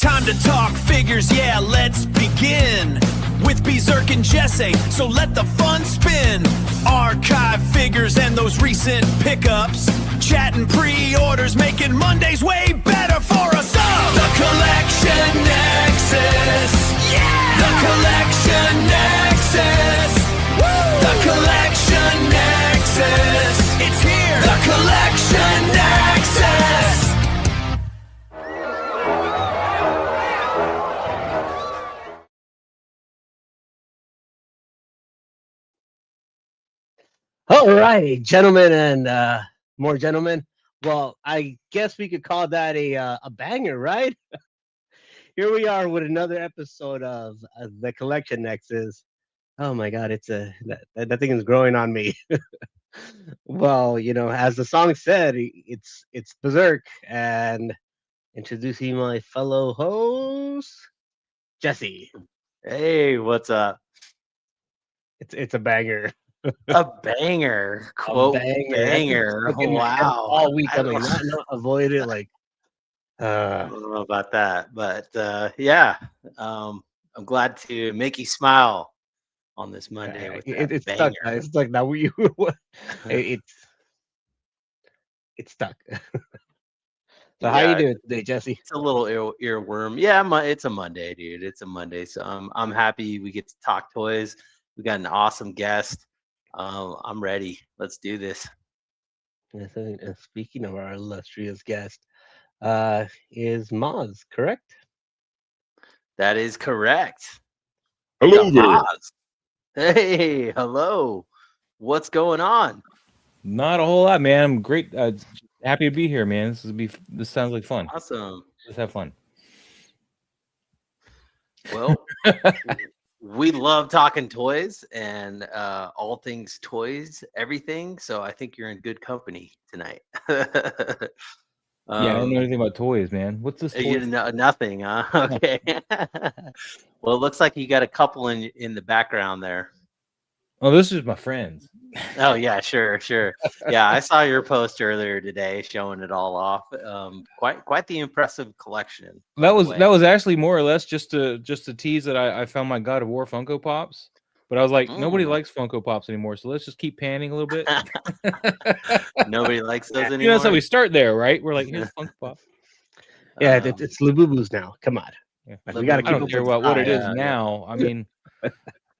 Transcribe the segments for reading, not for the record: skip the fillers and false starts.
Time to talk figures, yeah, let's begin with Berserk and Jesse, so let the fun spin. Archive figures and those recent pickups, chatting pre-orders, making Mondays way better for us all. The Collection Nexus, yeah! The Collection Nexus, woo! The Collection Nexus, it's here! The Collection Nexus! All righty, gentlemen and more gentlemen. Well, I guess we could call that a banger, right? Here we are with another episode of the Collection Nexus. Oh my God, that thing is growing on me. Well, as the song said, it's Berserk, and introducing my fellow host, Jesse. Hey, what's up? It's a banger. A banger, quote banger. Wow. All week, I'm like, not avoid it. Like, I don't know about that, but yeah, I'm glad to make you smile on this Monday with that it's banger. stuck. It's stuck now. It's stuck. So how you doing today, Jesse? It's a little earworm. Yeah, it's a Monday, dude. It's a Monday, so I'm happy we get to talk toys. We got an awesome guest. I'm ready. Let's do this. Yes, and speaking of our illustrious guest, is Maz, correct? That is correct. Hello there. Maz. Hey, hello. What's going on? Not a whole lot, man. I'm great. Happy to be here, man. This sounds like fun. Awesome. Let's have fun. Well, we love talking toys and all things toys, everything. So I think you're in good company tonight. Yeah, I don't know anything about toys, man. What's this? You know, nothing, huh? Okay. Well, it looks like you got a couple in the background there. Oh, this is my friends. Oh yeah, sure. Yeah, I saw your post earlier today showing it all off. Quite the impressive collection. That was actually more or less just to tease that I found my God of War Funko Pops. But I was like, nobody likes Funko Pops anymore, so let's just keep panning a little bit. Nobody likes those anymore. That's how we start there, right? We're like, here's Funko Pop. Yeah, it's Labubu's now. Come on. Yeah. Like, we got to keep I don't care what it is now. I mean,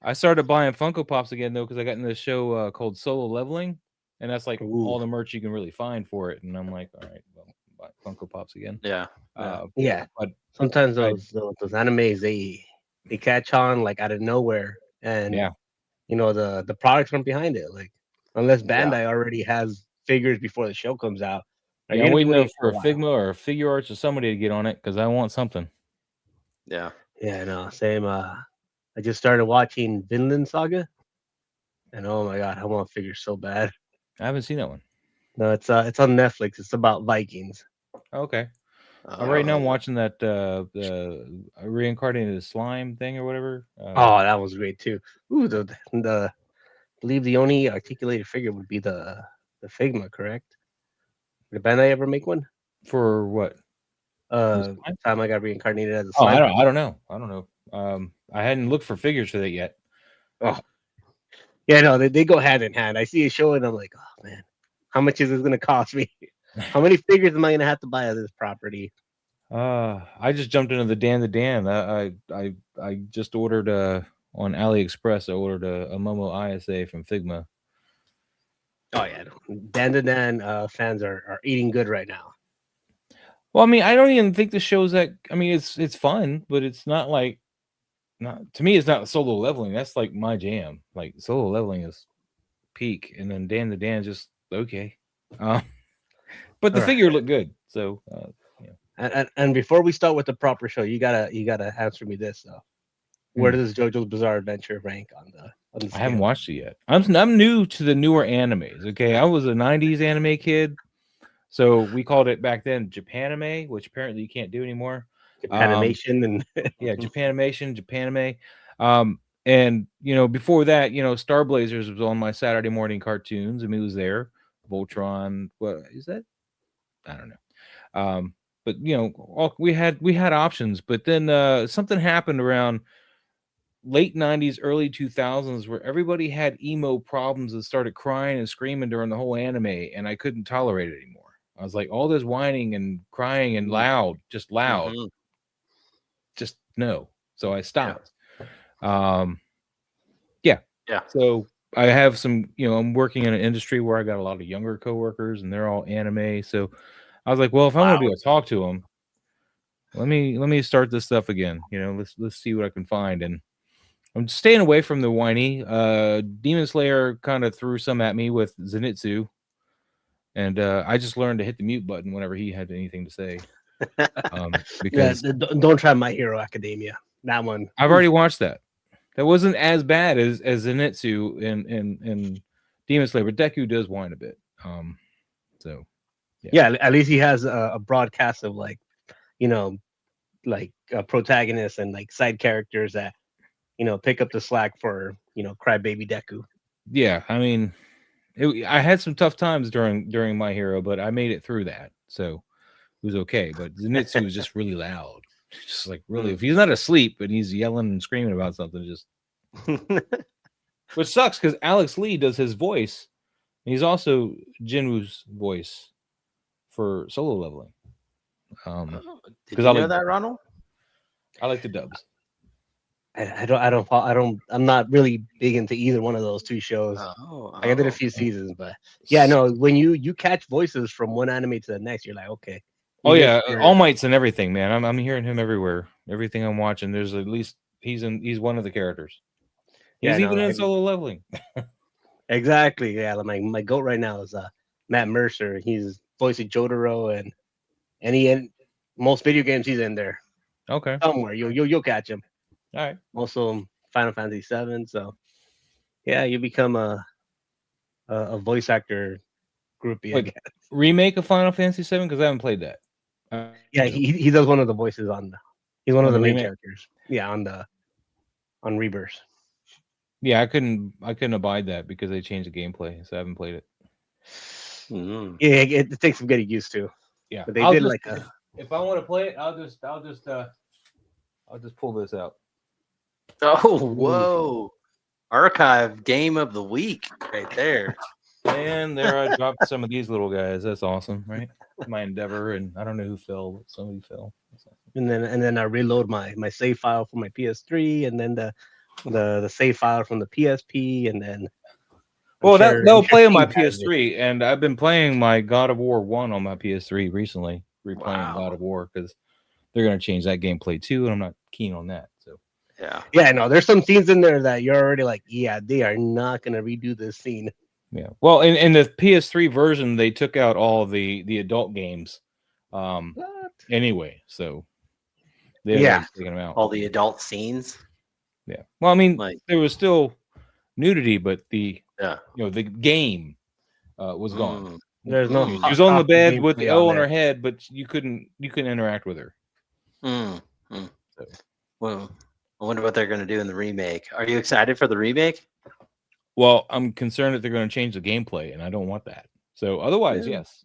I started buying Funko Pops again though because I got in this show called Solo Leveling, and that's like all the merch you can really find for it. And I'm like, all right, well, buy Funko Pops again. Yeah. But sometimes those animes they catch on like out of nowhere, and the products from behind it. Like unless Bandai already has figures before the show comes out. Yeah, I'm waiting for a Figma or a Figure Arts or somebody to get on it because I want something. Yeah. Yeah, no, same. I just started watching Vinland Saga, and oh my God, I want figures so bad. I haven't seen that one. No, it's on Netflix. It's about Vikings. Okay. Right now I'm watching that the reincarnated slime thing or whatever. That was great too. Ooh, the I believe the only articulated figure would be the Figma, correct? Did Bandai ever make one? For what? Time I got reincarnated as a slime. Oh, I don't know. I hadn't looked for figures for that yet. Oh, yeah, no, they go hand in hand. I see a show and I'm like, oh man, how much is this gonna cost me? How many figures am I gonna have to buy of this property? I just jumped into the Dan. I just ordered on AliExpress. I ordered a Momo ISA from Figma. Oh yeah, Dan fans are eating good right now. Well, I mean, I don't even think the show's that. I mean, it's fun, but it's not like. To me, it's not Solo Leveling. That's like my jam. Like Solo Leveling is peak, and then Dan just okay. But the figure looked good. So And before we start with the proper show, you gotta answer me this though. Where does JoJo's Bizarre Adventure rank on the scale? I haven't watched it yet. I'm new to the newer animes. Okay, I was a '90s anime kid, so we called it back then Japanime, which apparently you can't do anymore. Japanimation and Japanime. And before that, Star Blazers was on my Saturday morning cartoons, and he was there. Voltron, what is that? I don't know. but we had options. But then something happened around late 90s, early 2000s, where everybody had emo problems and started crying and screaming during the whole anime, and I couldn't tolerate it anymore. I was like, all this whining and crying and loud, just no. So I stopped. Yeah. So I have some, I'm working in an industry where I got a lot of younger coworkers, and they're all anime. So I was like, well, if I want to be able to talk to them, let me start this stuff again. Let's see what I can find. And I'm staying away from the whiny. Demon Slayer kind of threw some at me with Zenitsu, and I just learned to hit the mute button whenever he had anything to say. Because don't try My Hero Academia. That one. I've already watched that. That wasn't as bad as Zenitsu and Demon Slayer, but Deku does whine a bit. So yeah, at least he has a broadcast of protagonists and like side characters that pick up the slack for crybaby Deku. Yeah, I mean, I had some tough times during My Hero, but I made it through that, so it was okay. But Zenitsu was just really loud. Just like really, if he's not asleep and he's yelling and screaming about something, just which sucks because Alex Lee does his voice, and he's also Jinwoo's voice for Solo Leveling. Did you know that, Ronald? I like the dubs. I'm not really big into either one of those two shows. I did a few seasons, but yeah, no. When you catch voices from one anime to the next, you're like, okay. Oh yeah, All Might's and everything, man. I'm hearing him everywhere. Everything I'm watching, there's at least he's one of the characters. He's even in Solo Leveling. Exactly. Yeah, my goat right now is Matt Mercer. He's voicing Jotaro and in most video games he's in there. Okay. Somewhere you'll catch him. All right. Also Final Fantasy VII. So yeah, you become a voice actor groupie. Wait, remake of Final Fantasy VII because I haven't played that. Yeah, he does one of the voices he's one of the main remake? characters. Yeah, on Rebirth. Yeah, I couldn't abide that because they changed the gameplay, so I haven't played it. Yeah, it takes some getting used to. Yeah, but they did if I want to play it, I'll just pull this out. Oh, whoa! Archive game of the week right there. And there I dropped some of these little guys. That's awesome, right? My Endeavor, and I don't know who fell, but somebody fell. Awesome. And then I reload my save file from my PS3, and then the save file from the PSP, and then they'll play on my PS3, and I've been playing my God of War 1 on my PS3 recently, replaying God of War because they're going to change that gameplay too, and I'm not keen on that. So yeah, no, there's some scenes in there that you're already like, yeah, they are not going to redo this scene. Yeah, well, in the PS3 version, they took out all the adult games, anyway, so they're taking them out. All the adult scenes. Yeah, well, I mean, there was still nudity, but the game was gone. There's no. She was on the bed with the O on her head, but you couldn't interact with her. So. Well, I wonder what they're going to do in the remake. Are you excited for the remake? Well, I'm concerned that they're going to change the gameplay, and I don't want that. So otherwise, yes.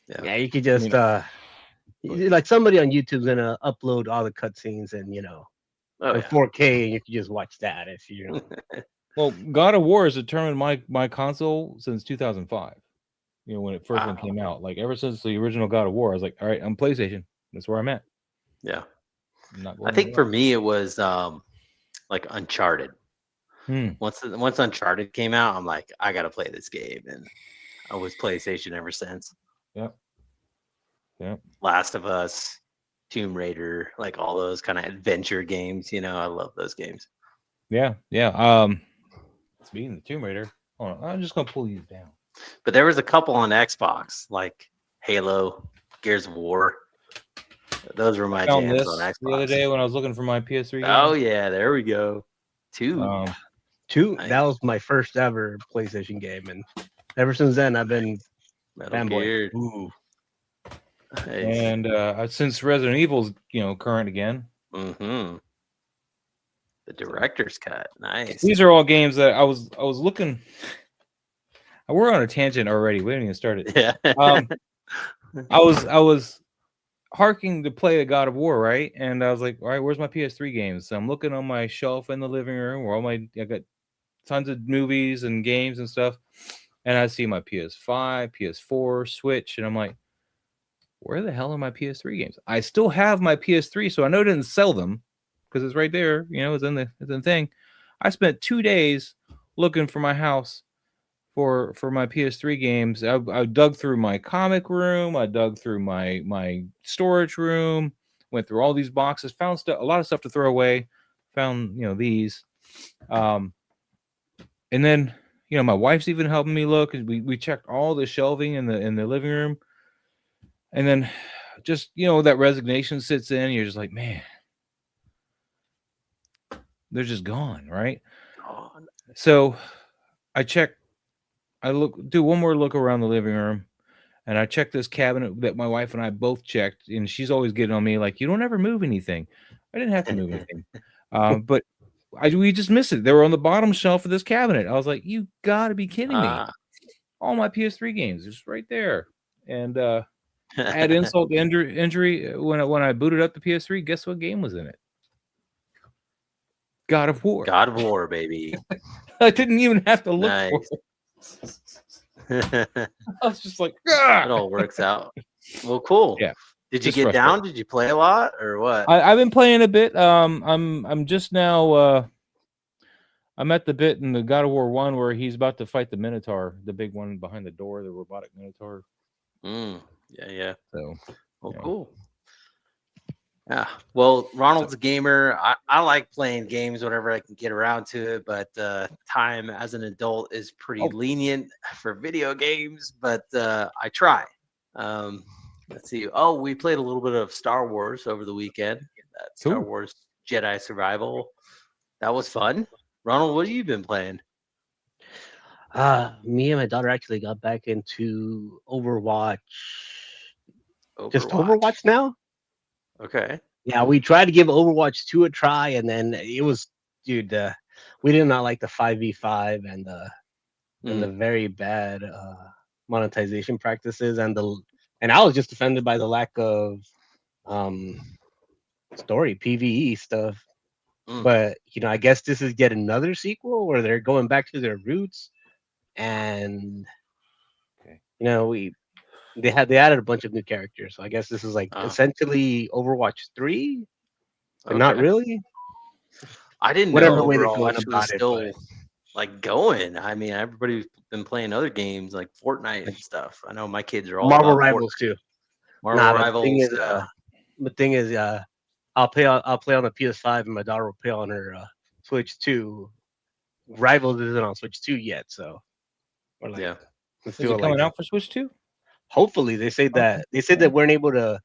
Yeah, you could just like somebody on YouTube's gonna upload all the cutscenes and in 4K, and you can just watch that if you. Well, God of War has determined my console since 2005. When it first one came out, like ever since the original God of War, I was like, all right, I'm PlayStation. That's where I'm at. Yeah. I think for me it was like Uncharted. Once Uncharted came out, I'm like, I gotta play this game, and I was PlayStation ever since. Yep. Last of Us, Tomb Raider, like all those kind of adventure games. I love those games. Yeah. Speaking of Tomb Raider, hold on, I'm just gonna pull these down. But there was a couple on Xbox, like Halo, Gears of War. Those were my jams on Xbox. The other day when I was looking for my PS3 game. Oh yeah, there we go. Two. Nice. That was my first ever PlayStation game, and ever since then I've been fanboy. Ooh. Nice. And since Resident Evil's current again. The director's cut. Nice. These are all games that I was looking. We're on a tangent already. We haven't even started. Yeah. I was harking to play a God of War, right? And I was like, all right, where's my PS3 games? So I'm looking on my shelf in the living room where I got tons of movies and games and stuff. And I see my PS5, PS4, Switch, and I'm like, where the hell are my PS3 games? I still have my PS3, so I know I didn't sell them because it's right there. It's in the thing. I spent 2 days looking for my house for my PS3 games. I dug through my comic room. I dug through my storage room. Went through all these boxes. Found a lot of stuff to throw away. Found these, and then my wife's even helping me look. We checked all the shelving in the living room, and then just that resignation sits in. You're just like, man, they're just gone, right? So I do one more look around the living room, and I checked this cabinet that my wife and I both checked, and she's always getting on me like, you don't ever move anything. I didn't have to move anything, but we just missed it. They were on the bottom shelf of this cabinet. I was like, you got to be kidding me! All my PS3 games just right there, and add insult to injury. When I booted up the PS3, guess what game was in it? God of War. God of War, baby. I didn't even have to look for it. I was just like, it all works out. Well, cool. Yeah. Did you get down? Did you play a lot or what? I've been playing a bit. I'm just now. I'm at the bit in the God of War 1 where he's about to fight the Minotaur, the big one behind the door, the robotic Minotaur. Yeah. So, cool. Yeah. Well, Ronald's a gamer. I like playing games whenever I can get around to it, but time as an adult is pretty lenient for video games, but I try. Let's see. Oh, we played a little bit of Star Wars over the weekend. Star Wars Jedi Survival. That was fun. Ronald, what have you been playing? Me and my daughter actually got back into Overwatch. Just Overwatch now? Okay. Yeah, we tried to give Overwatch 2 a try, and then it was, dude, we did not like the 5v5 and the very bad monetization practices, and I was just offended by the lack of story PvE stuff. But I guess this is yet another sequel where they're going back to their roots, and they added a bunch of new characters. So I guess this is like essentially Overwatch 3, but not really. I didn't Whatever know way they're Overwatch going was about still it, like going. I mean, everybody's been playing other games like Fortnite and stuff. I know my kids are all Marvel about Rivals too. Marvel Rivals. The thing is, I'll play on the PS5, and my daughter will play on her Switch 2. Rivals isn't on Switch 2 yet, so we're like, let's do it coming out for Switch 2? Hopefully, they said that they weren't able to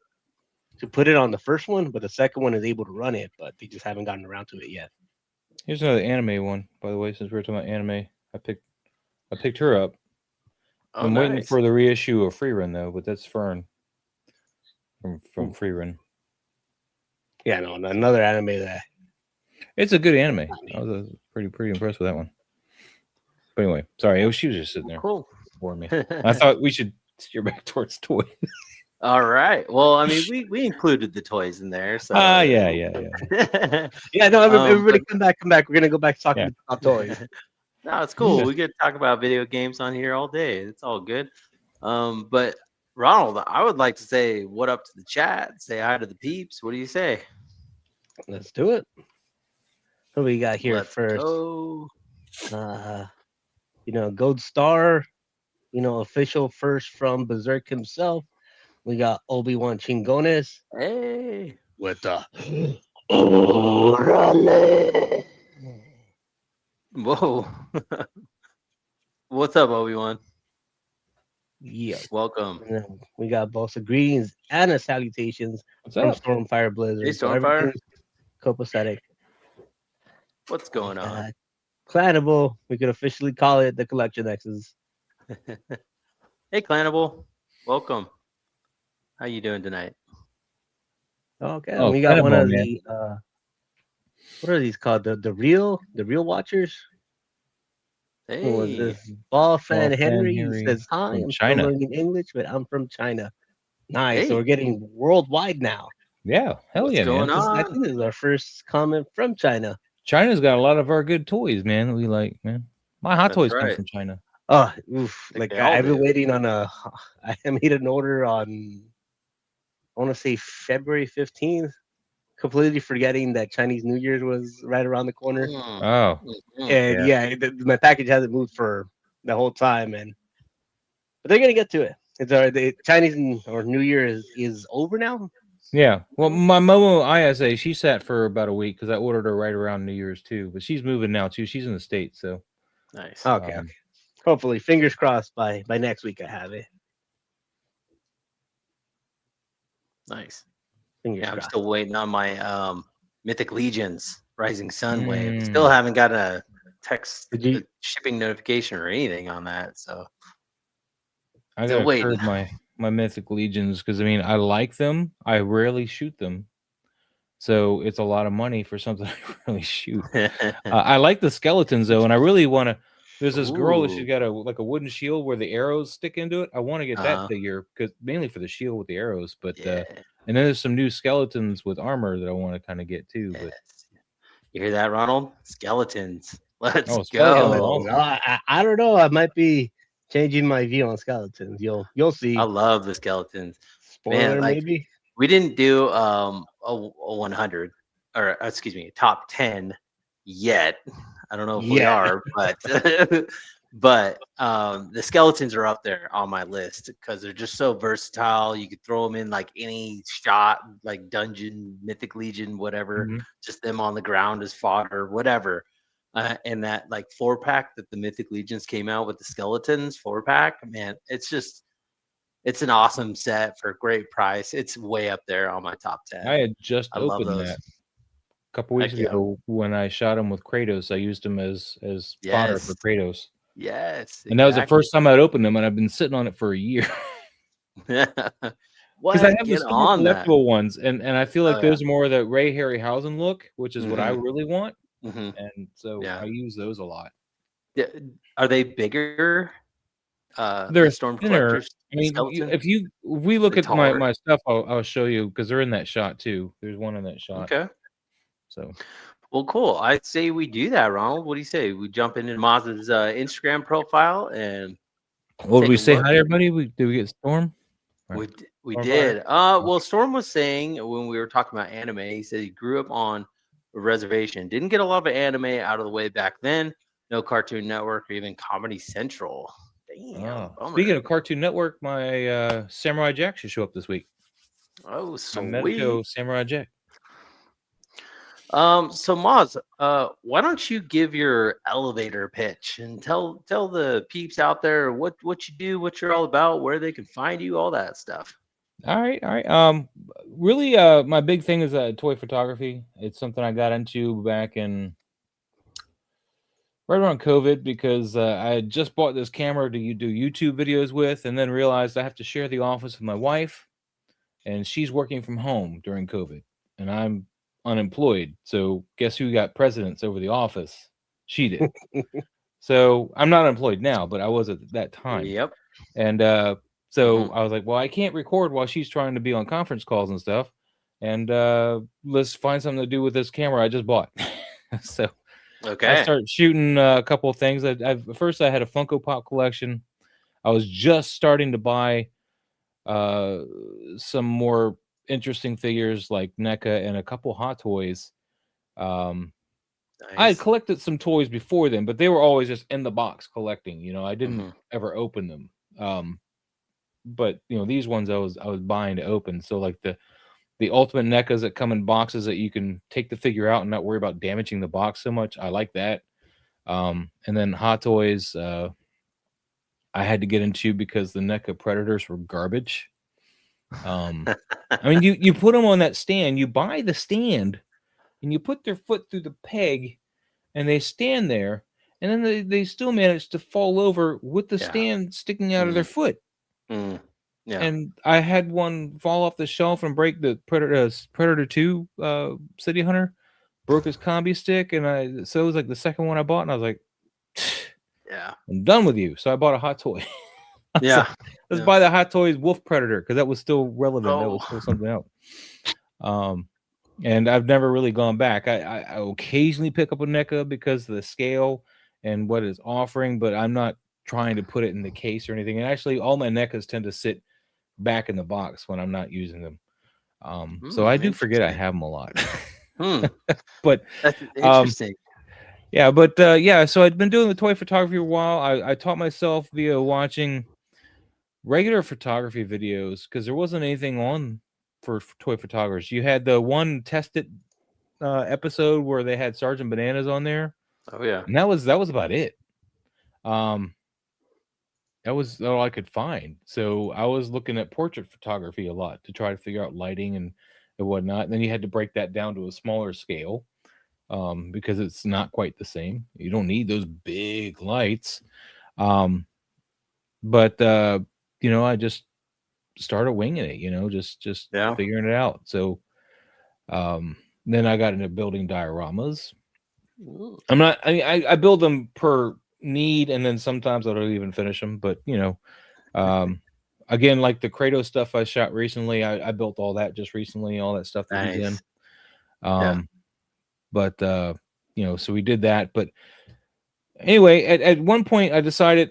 put it on the first one, but the second one is able to run it, but they just haven't gotten around to it yet. Here's another anime one, by the way. Since we're talking about anime, I picked her up. I'm waiting for the reissue of Free Run though, but that's Fern from Free Run. Yeah, no, another anime that it's a good anime. I was pretty impressed with that one. But anyway, sorry, she was just sitting there. Cool. For me. I thought we should steer back towards toys. All right. Well, I mean, we included the toys in there. So yeah. Yeah, no, everybody come back. We're gonna go back talking about toys. No, it's cool. We get to talk about video games on here all day. It's all good. But Ronald, I would like to say what up to the chat. Say hi to the peeps. What do you say? Let's do it. What do we got here first? Go. Gold Star, official first from Berserk himself. We got Obi-Wan Chingones. Hey. With the Whoa. What's up, Obi-Wan? Yeah. Welcome. And then we got both a greetings and a salutations from Stormfire Blizzard. Hey, Stormfire. Copacetic. What's going on? Clanable. We could officially call it the Collection Nexus. Hey, Clanable. Welcome. How you doing tonight? Okay. We got one of the what are these called? The real watchers? Hey. Who was this? Ball fan Henry says, hi, I'm still learning English, but I'm from China. Nice. Hey. So we're getting worldwide now. Yeah, hell What's yeah, going man. I on? think this is our first comment from China. China's got a lot of our good toys, man. That we like, man. My hot That's toys come right. from China. Oh, oof. Like Like they all I've been do. waiting on I made an order on, I want to say February 15th, completely forgetting that Chinese New Year's was right around the corner. Mm, Oh, And yeah. my package hasn't moved for the whole time, but they're gonna get to it. It's the Chinese or New Year is over now. Yeah. Well, my Momo ISA, she sat for about a week because I ordered her right around New Year's too. But she's moving now too. She's in the States, so nice. Okay. Hopefully, fingers crossed by next week I have it. Nice. Fingers Yeah, I'm crossed. still waiting on my Mythic Legions Rising Sun wave. Still haven't got a shipping notification or anything on that. So I still gotta waiting. curb my Mythic Legions because I mean I like them. I rarely shoot them, so it's a lot of money for something I really shoot. I like the skeletons though, and I really want to. There's this girl that she's got a wooden shield where the arrows stick into it. I want to get that figure because mainly for the shield with the arrows, but and then there's some new skeletons with armor that I want to kind of get too. But you hear that, Ronald? Skeletons. Let's go. Skeletons. I don't know. I might be changing my view on skeletons. You'll see. I love the skeletons. Spoiler, Man, like, maybe. We didn't do a 100 or excuse me, top 10 yet. I don't know if we are, but the skeletons are up there on my list because they're just so versatile. You could throw them in like any shot, like dungeon, Mythic Legion, whatever. Just them on the ground as fodder, whatever. And that like 4-pack that the Mythic Legions came out with the skeletons 4-pack, man, it's an awesome set for a great price. It's way up there on my top 10. I had just opened love that a couple weeks ago when I shot him with Kratos. I used him as fodder for Kratos. Yes, and that was the first time I'd opened them, and I've been sitting on it for a year. Because I have the super collectible ones, and I feel like those are more of that Ray Harryhausen look, which is what I really want. And so I use those a lot. Are they bigger? They're Storm thinner. Collectors. I mean, if we look at my stuff, I'll show you because they're in that shot too. There's one in that shot. Okay. So, well, cool. I'd say we do that, Ronald. What do you say? We jump into Maz's Instagram profile and. Well, did we say hi to everybody? Did we get Storm? We did. Well, Storm was saying when we were talking about anime, he said he grew up on a reservation. Didn't get a lot of anime out of the way back then. No Cartoon Network or even Comedy Central. Damn. Speaking of Cartoon Network, my Samurai Jack should show up this week. Oh, sweet. Medico Samurai Jack. So Maz, why don't you give your elevator pitch and tell the peeps out there what you do, what you're all about, where they can find you, all that stuff. All right. Really, my big thing is toy photography. It's something I got into back in right around COVID because I had just bought this camera to do YouTube videos with, and then realized I have to share the office with my wife, and she's working from home during COVID, and I'm unemployed. So guess who got precedence over the office? She did. So I'm not employed now, but I was at that time. Yep. And so I was like, well, I can't record while she's trying to be on conference calls and stuff. And let's find something to do with this camera I just bought. So I started shooting a couple of things. First, I had a Funko Pop collection. I was just starting to buy some more interesting figures like NECA and a couple Hot Toys. Nice. I had collected some toys before then, but they were always just in the box collecting. You know, I didn't ever open them. But you know, these ones I was buying to open. So like the ultimate NECAs that come in boxes that you can take the figure out and not worry about damaging the box so much. I like that. And then Hot Toys, I had to get into because the NECA Predators were garbage. I mean, you put them on that stand, you buy the stand, and you put their foot through the peg, and they stand there, and then they still manage to fall over with the stand sticking out of their foot. Yeah. And I had one fall off the shelf and break the Predator 2 City Hunter, broke his combi stick, and so it was like the second one I bought, and I was like, yeah, I'm done with you. So I bought a Hot Toy. Yeah. Let's buy the Hot Toys Wolf Predator because that was still relevant. That was Oh. still something else. And I've never really gone back. I occasionally pick up a NECA because of the scale and what it's offering, but I'm not trying to put it in the case or anything. And actually, all my NECAs tend to sit back in the box when I'm not using them. So I do forget I have them a lot. But that's interesting. Yeah, but yeah, so I'd been doing the toy photography for a while. I taught myself via watching regular photography videos because there wasn't anything on for toy photographers. You had the one tested episode where they had Sergeant Bananas on there. Oh yeah, and that was about it. That was all I could find. So I was looking at portrait photography a lot to try to figure out lighting and whatnot. And then you had to break that down to a smaller scale because it's not quite the same. You don't need those big lights. But you know, I just started winging it, just figuring it out. So then I got into building dioramas. Ooh. I build them per need, and then sometimes I don't even finish them. But again, like the Kratos stuff I shot recently, I built all that just recently, all that stuff that he's in. But so we did that. But anyway, at one point I decided,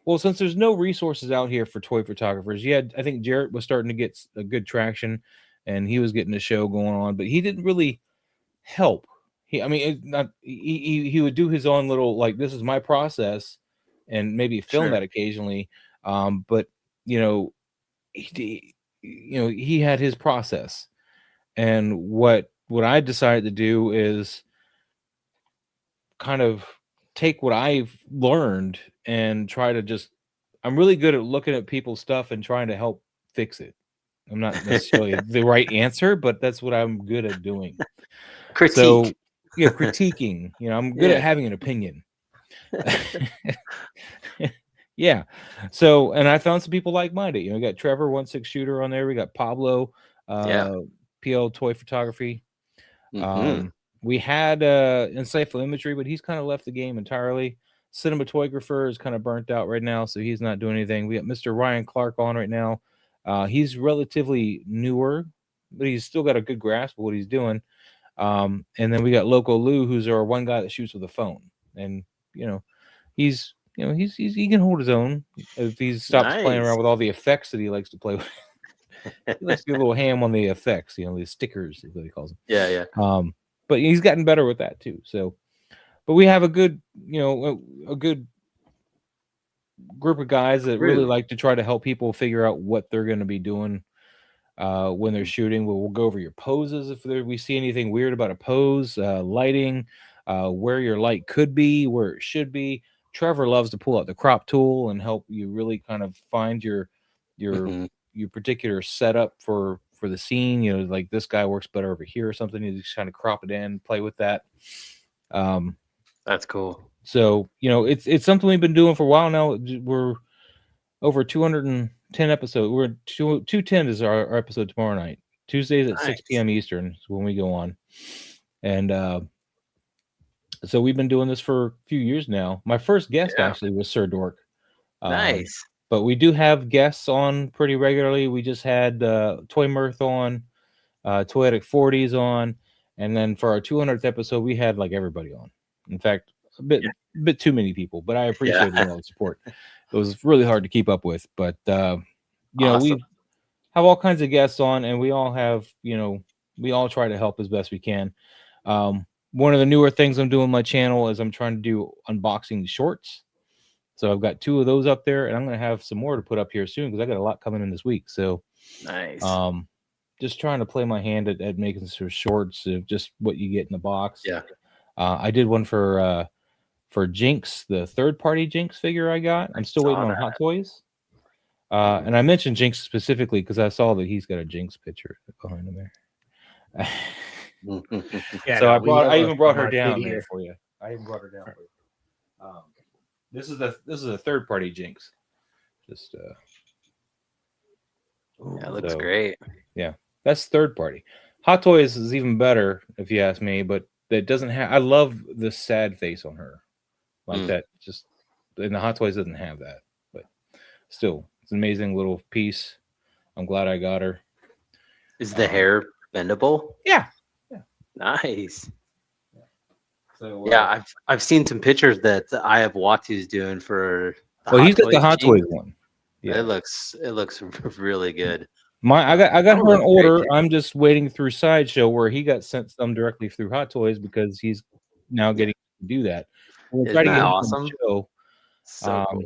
well, since there's no resources out here for toy photographers, I think Jarrett was starting to get a good traction, and he was getting a show going on, but he didn't really help. He would do his own little, like, this is my process, and maybe film that occasionally. But he had his process, and what I decided to do is kind of take what I've learned and try to I'm really good at looking at people's stuff and trying to help fix it. I'm not necessarily the right answer, but that's what I'm good at doing. Critique. So, critiquing. I'm good at having an opinion. Yeah. So, and I found some people like-minded. We got Trevor, 1/6 shooter on there. We got Pablo, PL Toy Photography. We had Insightful Imagery, but he's kind of left the game entirely. Cinematographer is kind of burnt out right now, so he's not doing anything. We got Mr. Ryan Clark on right now. He's relatively newer, but he's still got a good grasp of what he's doing. And then we got Loco Lou, who's our one guy that shoots with a phone, and he can hold his own if he stops playing around with all the effects that he likes to play with. He likes to get a little ham on the effects, the stickers is what he calls them. Yeah. But he's gotten better with that too. So, but we have a good, a good group of guys that really like to try to help people figure out what they're going to be doing when they're shooting. We'll go over your poses if we see anything weird about a pose, lighting, where your light could be, where it should be. Trevor loves to pull out the crop tool and help you really kind of find your particular setup for the scene. Like this guy works better over here or something. You just kind of crop it in, play with that. That's cool. So it's something we've been doing for a while now. We're over 210 episodes. We're 210 is our episode tomorrow night. Tuesdays at 6 p.m. Eastern is when we go on. And so we've been doing this for a few years now. My first guest actually was Sir Dork. Nice. But we do have guests on pretty regularly. We just had Toy Mirth on, Toyetic 40s on, and then for our 200th episode, we had like everybody on. In fact, a bit too many people, but I appreciate all the support. It was really hard to keep up with, but awesome. We have all kinds of guests on, and we all have, we all try to help as best we can. One of the newer things I'm doing on my channel is I'm trying to do unboxing shorts. So I've got 2 of those up there, and I'm going to have some more to put up here soon because I got a lot coming in this week. So nice. Just trying to play my hand at making some shorts of just what you get in the box. Yeah. I did one for Jinx, the third-party Jinx figure I got. I'm still waiting on Hot Toys. And I mentioned Jinx specifically because I saw that he's got a Jinx picture behind him there. So I even brought her down there for you. I even brought her down for you. This is a third-party Jinx. Just that looks great. Yeah, that's third-party. Hot Toys is even better if you ask me, but that doesn't have. I love the sad face on her, like that. Just and the Hot Toys doesn't have that. But still, it's an amazing little piece. I'm glad I got her. Is the hair bendable? Yeah. Nice. So yeah, I've seen some pictures that I have Watu's doing for. He's got the Hot Toys one. Yeah, it looks really good. I got her an order. I'm just waiting through Sideshow where he got sent some directly through Hot Toys because he's now getting to do that. We'll try to get awesome. Show. So cool.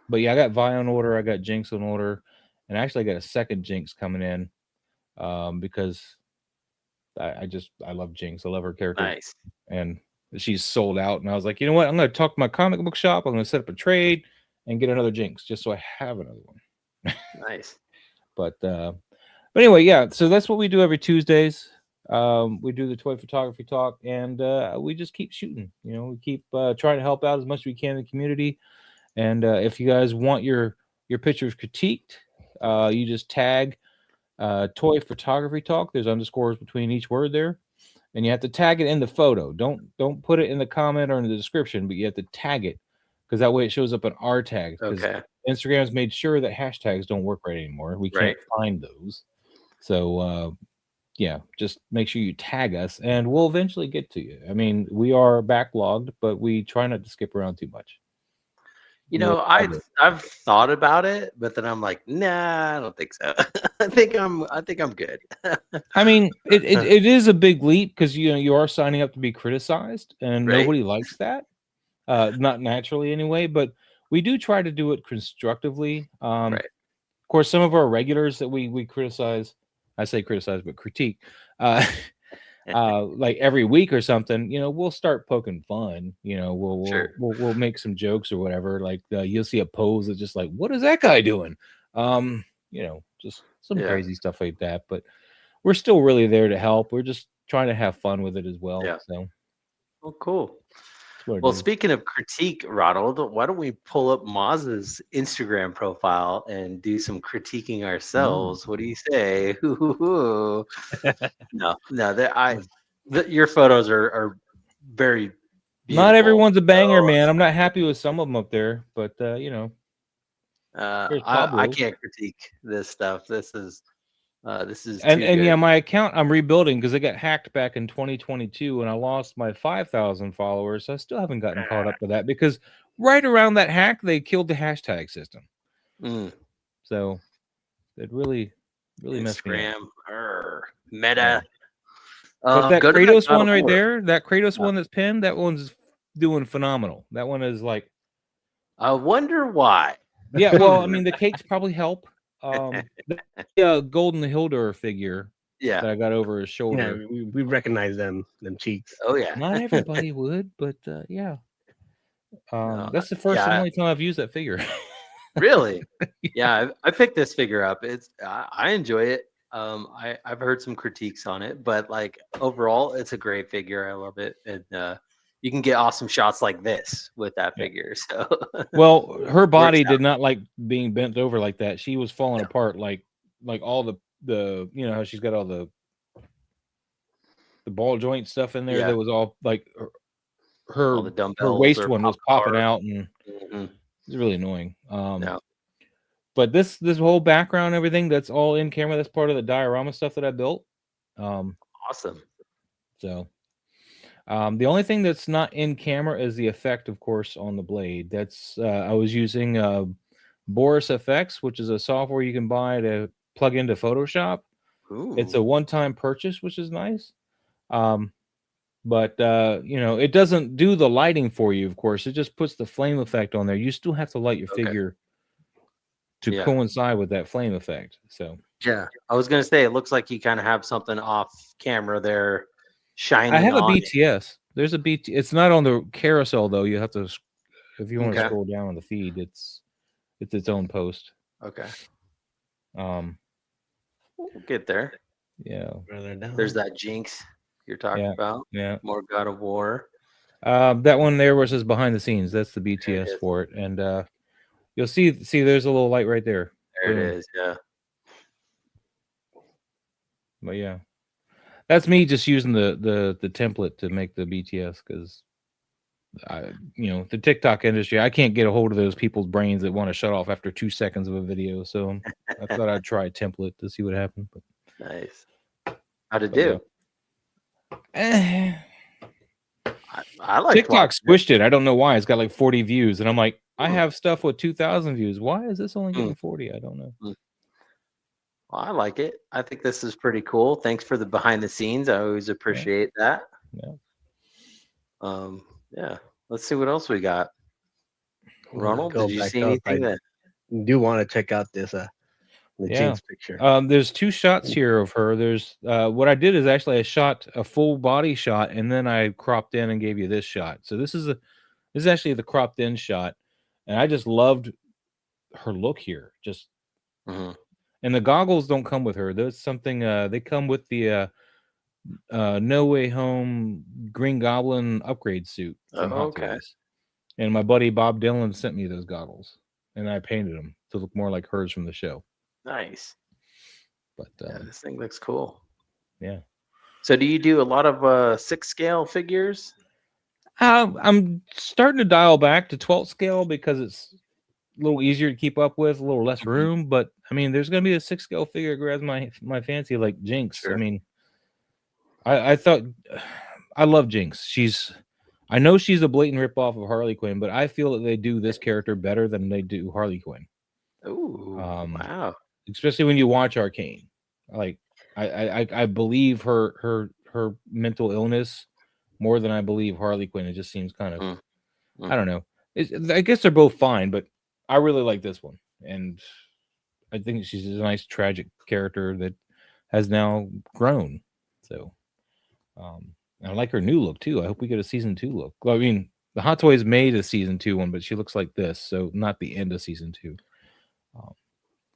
But yeah, I got Vi on order. I got Jinx on order, and actually I got a second Jinx coming in because I love Jinx. I love her character. Nice. And she's sold out. And I was like, you know what? I'm going to talk to my comic book shop. I'm going to set up a trade and get another Jinx just so I have another one. Nice. But anyway, yeah. So that's what we do every Tuesdays. We do the toy photography talk, and we just keep shooting. You know, we keep trying to help out as much as we can in the community. And if you guys want your pictures critiqued, you just tag toy photography talk. There's underscores between each word there, and you have to tag it in the photo. Don't put it in the comment or in the description, but you have to tag it because that way it shows up in our tags. Okay. Instagram's made sure that hashtags don't work right anymore. We can't find those. So yeah, just make sure you tag us, and we'll eventually get to you. I mean, we are backlogged, but we try not to skip around too much. You know, I've thought about it, but then I'm like, nah, I don't think so. I think I'm good. I mean, it is a big leap because you are signing up to be criticized, and nobody likes that. Not naturally anyway, but we do try to do it constructively. Of course, some of our regulars that we criticize, I say criticize, but critique, like every week or something, we'll start poking fun. We'll make some jokes or whatever. Like you'll see a pose that's just like, what is that guy doing? Just some crazy stuff like that. But we're still really there to help. We're just trying to have fun with it as well. Yeah. So, well, cool. Well, speaking of critique, Ronald, why don't we pull up Maz's Instagram profile and do some critiquing ourselves? What do you say? No, your photos are very beautiful. Not everyone's a banger, man. I'm not happy with some of them up there, but I can't critique this stuff. This is and yeah, my account I'm rebuilding because it got hacked back in 2022 and I lost my 5,000 followers. So I still haven't gotten caught up to that because right around that hack they killed the hashtag system. So it really messed me up. Meta. But that Kratos one right there, that Kratos one that's pinned, that one's doing phenomenal. That one is like, I wonder why. Yeah, well, I mean the cakes probably help. The Golden Hildur figure that I got over his shoulder. Yeah, we recognize them cheeks. Oh yeah. Not everybody would, but yeah. That's the first and only time I've used that figure. Really? Yeah, I picked this figure up. I enjoy it. I've heard some critiques on it, but like overall, it's a great figure. I love it, and you can get awesome shots like this with that figure. So, well, her body did not like being bent over like that. She was falling apart, like all the how she's got all the ball joint stuff in there. That was all like her waist one was popping out, and it was really annoying. But this whole background, everything that's all in camera. That's part of the diorama stuff that I built. Awesome. So. The only thing that's not in camera is the effect, of course, on the blade. That's I was using Boris FX, which is a software you can buy to plug into Photoshop. Ooh. It's a one-time purchase, which is nice. But it doesn't do the lighting for you, of course. It just puts the flame effect on there. You still have to light your figure to coincide with that flame effect. So yeah, I was gonna say it looks like you kind of have something off camera there. Shining. I have a BTS. There's a BT. It's not on the carousel though. You have to, if you want to scroll down on the feed, it's its own post. Okay. We'll get there. Yeah. There's that Jinx you're talking about. Yeah. More God of War. That one there where it says behind the scenes. That's the BTS for it, and you'll see. There's a little light right there. There it is. Yeah. But yeah. That's me just using the template to make the BTS because the TikTok industry, I can't get a hold of those people's brains that want to shut off after 2 seconds of a video. So I thought I'd try a template to see what happened. But, nice. How'd it do? I like TikTok squished it. I don't know why. It's got like 40 views, and I'm like, I have stuff with 2,000 views. Why is this only getting 40? I don't know. Well, I like it. I think this is pretty cool. Thanks for the behind the scenes. I always appreciate that. Yeah. Yeah. Let's see what else we got. Ronald, did you see anything that you do want to check out this the Jinx picture? There's 2 shots here of her. There's what I did is actually I shot a full body shot and then I cropped in and gave you this shot. So this is actually the cropped in shot, and I just loved her look here. Just and the goggles don't come with her. There's something they come with the No Way Home Green Goblin upgrade suit from Hot Toys. And my buddy Bob Dylan sent me those goggles, and I painted them to look more like hers from the show. Nice. But this thing looks cool. Yeah. So do you do a lot of 6 scale figures? I'm starting to dial back to 12 scale because it's a little easier to keep up with, a little less room. But I mean, there's going to be a 6 scale figure that grabs my fancy, like Jinx. Sure. I mean, I thought I love Jinx. I know she's a blatant ripoff of Harley Quinn, but I feel that they do this character better than they do Harley Quinn. Ooh, wow! Especially when you watch Arcane. Like, I believe her mental illness more than I believe Harley Quinn. It just seems kind of, I don't know. I guess they're both fine, but I really like this one, and I think she's a nice tragic character that has now grown. So, I like her new look too. I hope we get a season 2 look. Well, I mean, the Hot Toys made a season 2 one, but she looks like this, so not the end of season 2.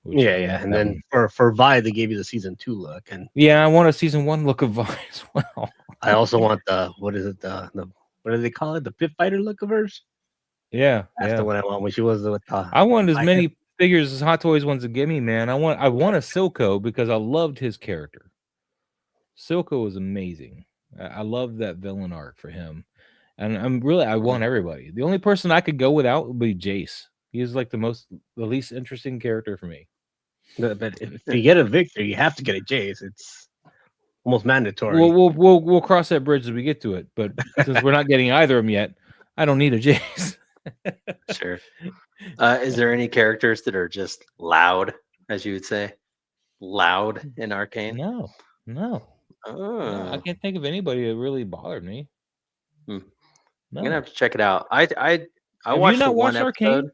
And then for Vi, they gave you the season 2 look, and I want a season 1 look of Vi as well. I also want the what do they call it? The Pit Fighter look of hers. Yeah, that's the one I want. When she was with I want as many figures as Hot Toys wants to give me, man. I want a Silco because I loved his character. Silco was amazing. I love that villain arc for him, and I want everybody. The only person I could go without would be Jace. He is like the least interesting character for me. But if you get a Victor, you have to get a Jace. It's almost mandatory. We'll cross that bridge as we get to it. But since we're not getting either of them yet, I don't need a Jace. Sure. Is there any characters that are just loud, as you would say, loud in Arcane? No. I can't think of anybody that really bothered me. I'm gonna have to check it out. I watched the one episode. Arcane?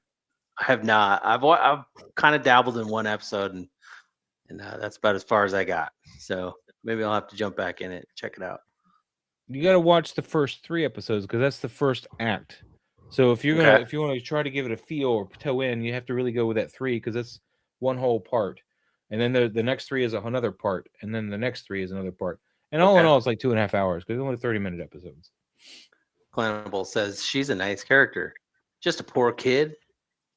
I have not. I've kind of dabbled in one episode, and that's about as far as I got. So maybe I'll have to jump back in it and check it out. You got to watch the first 3 episodes because that's the first act. So if you want to try to give it a feel or toe in, you have to really go with that 3 because that's one whole part. And then the next 3 is another part, and then the next 3 is another part. And all in all, it's like 2.5 hours because it's only 30-minute episodes. Clanable says she's a nice character, just a poor kid,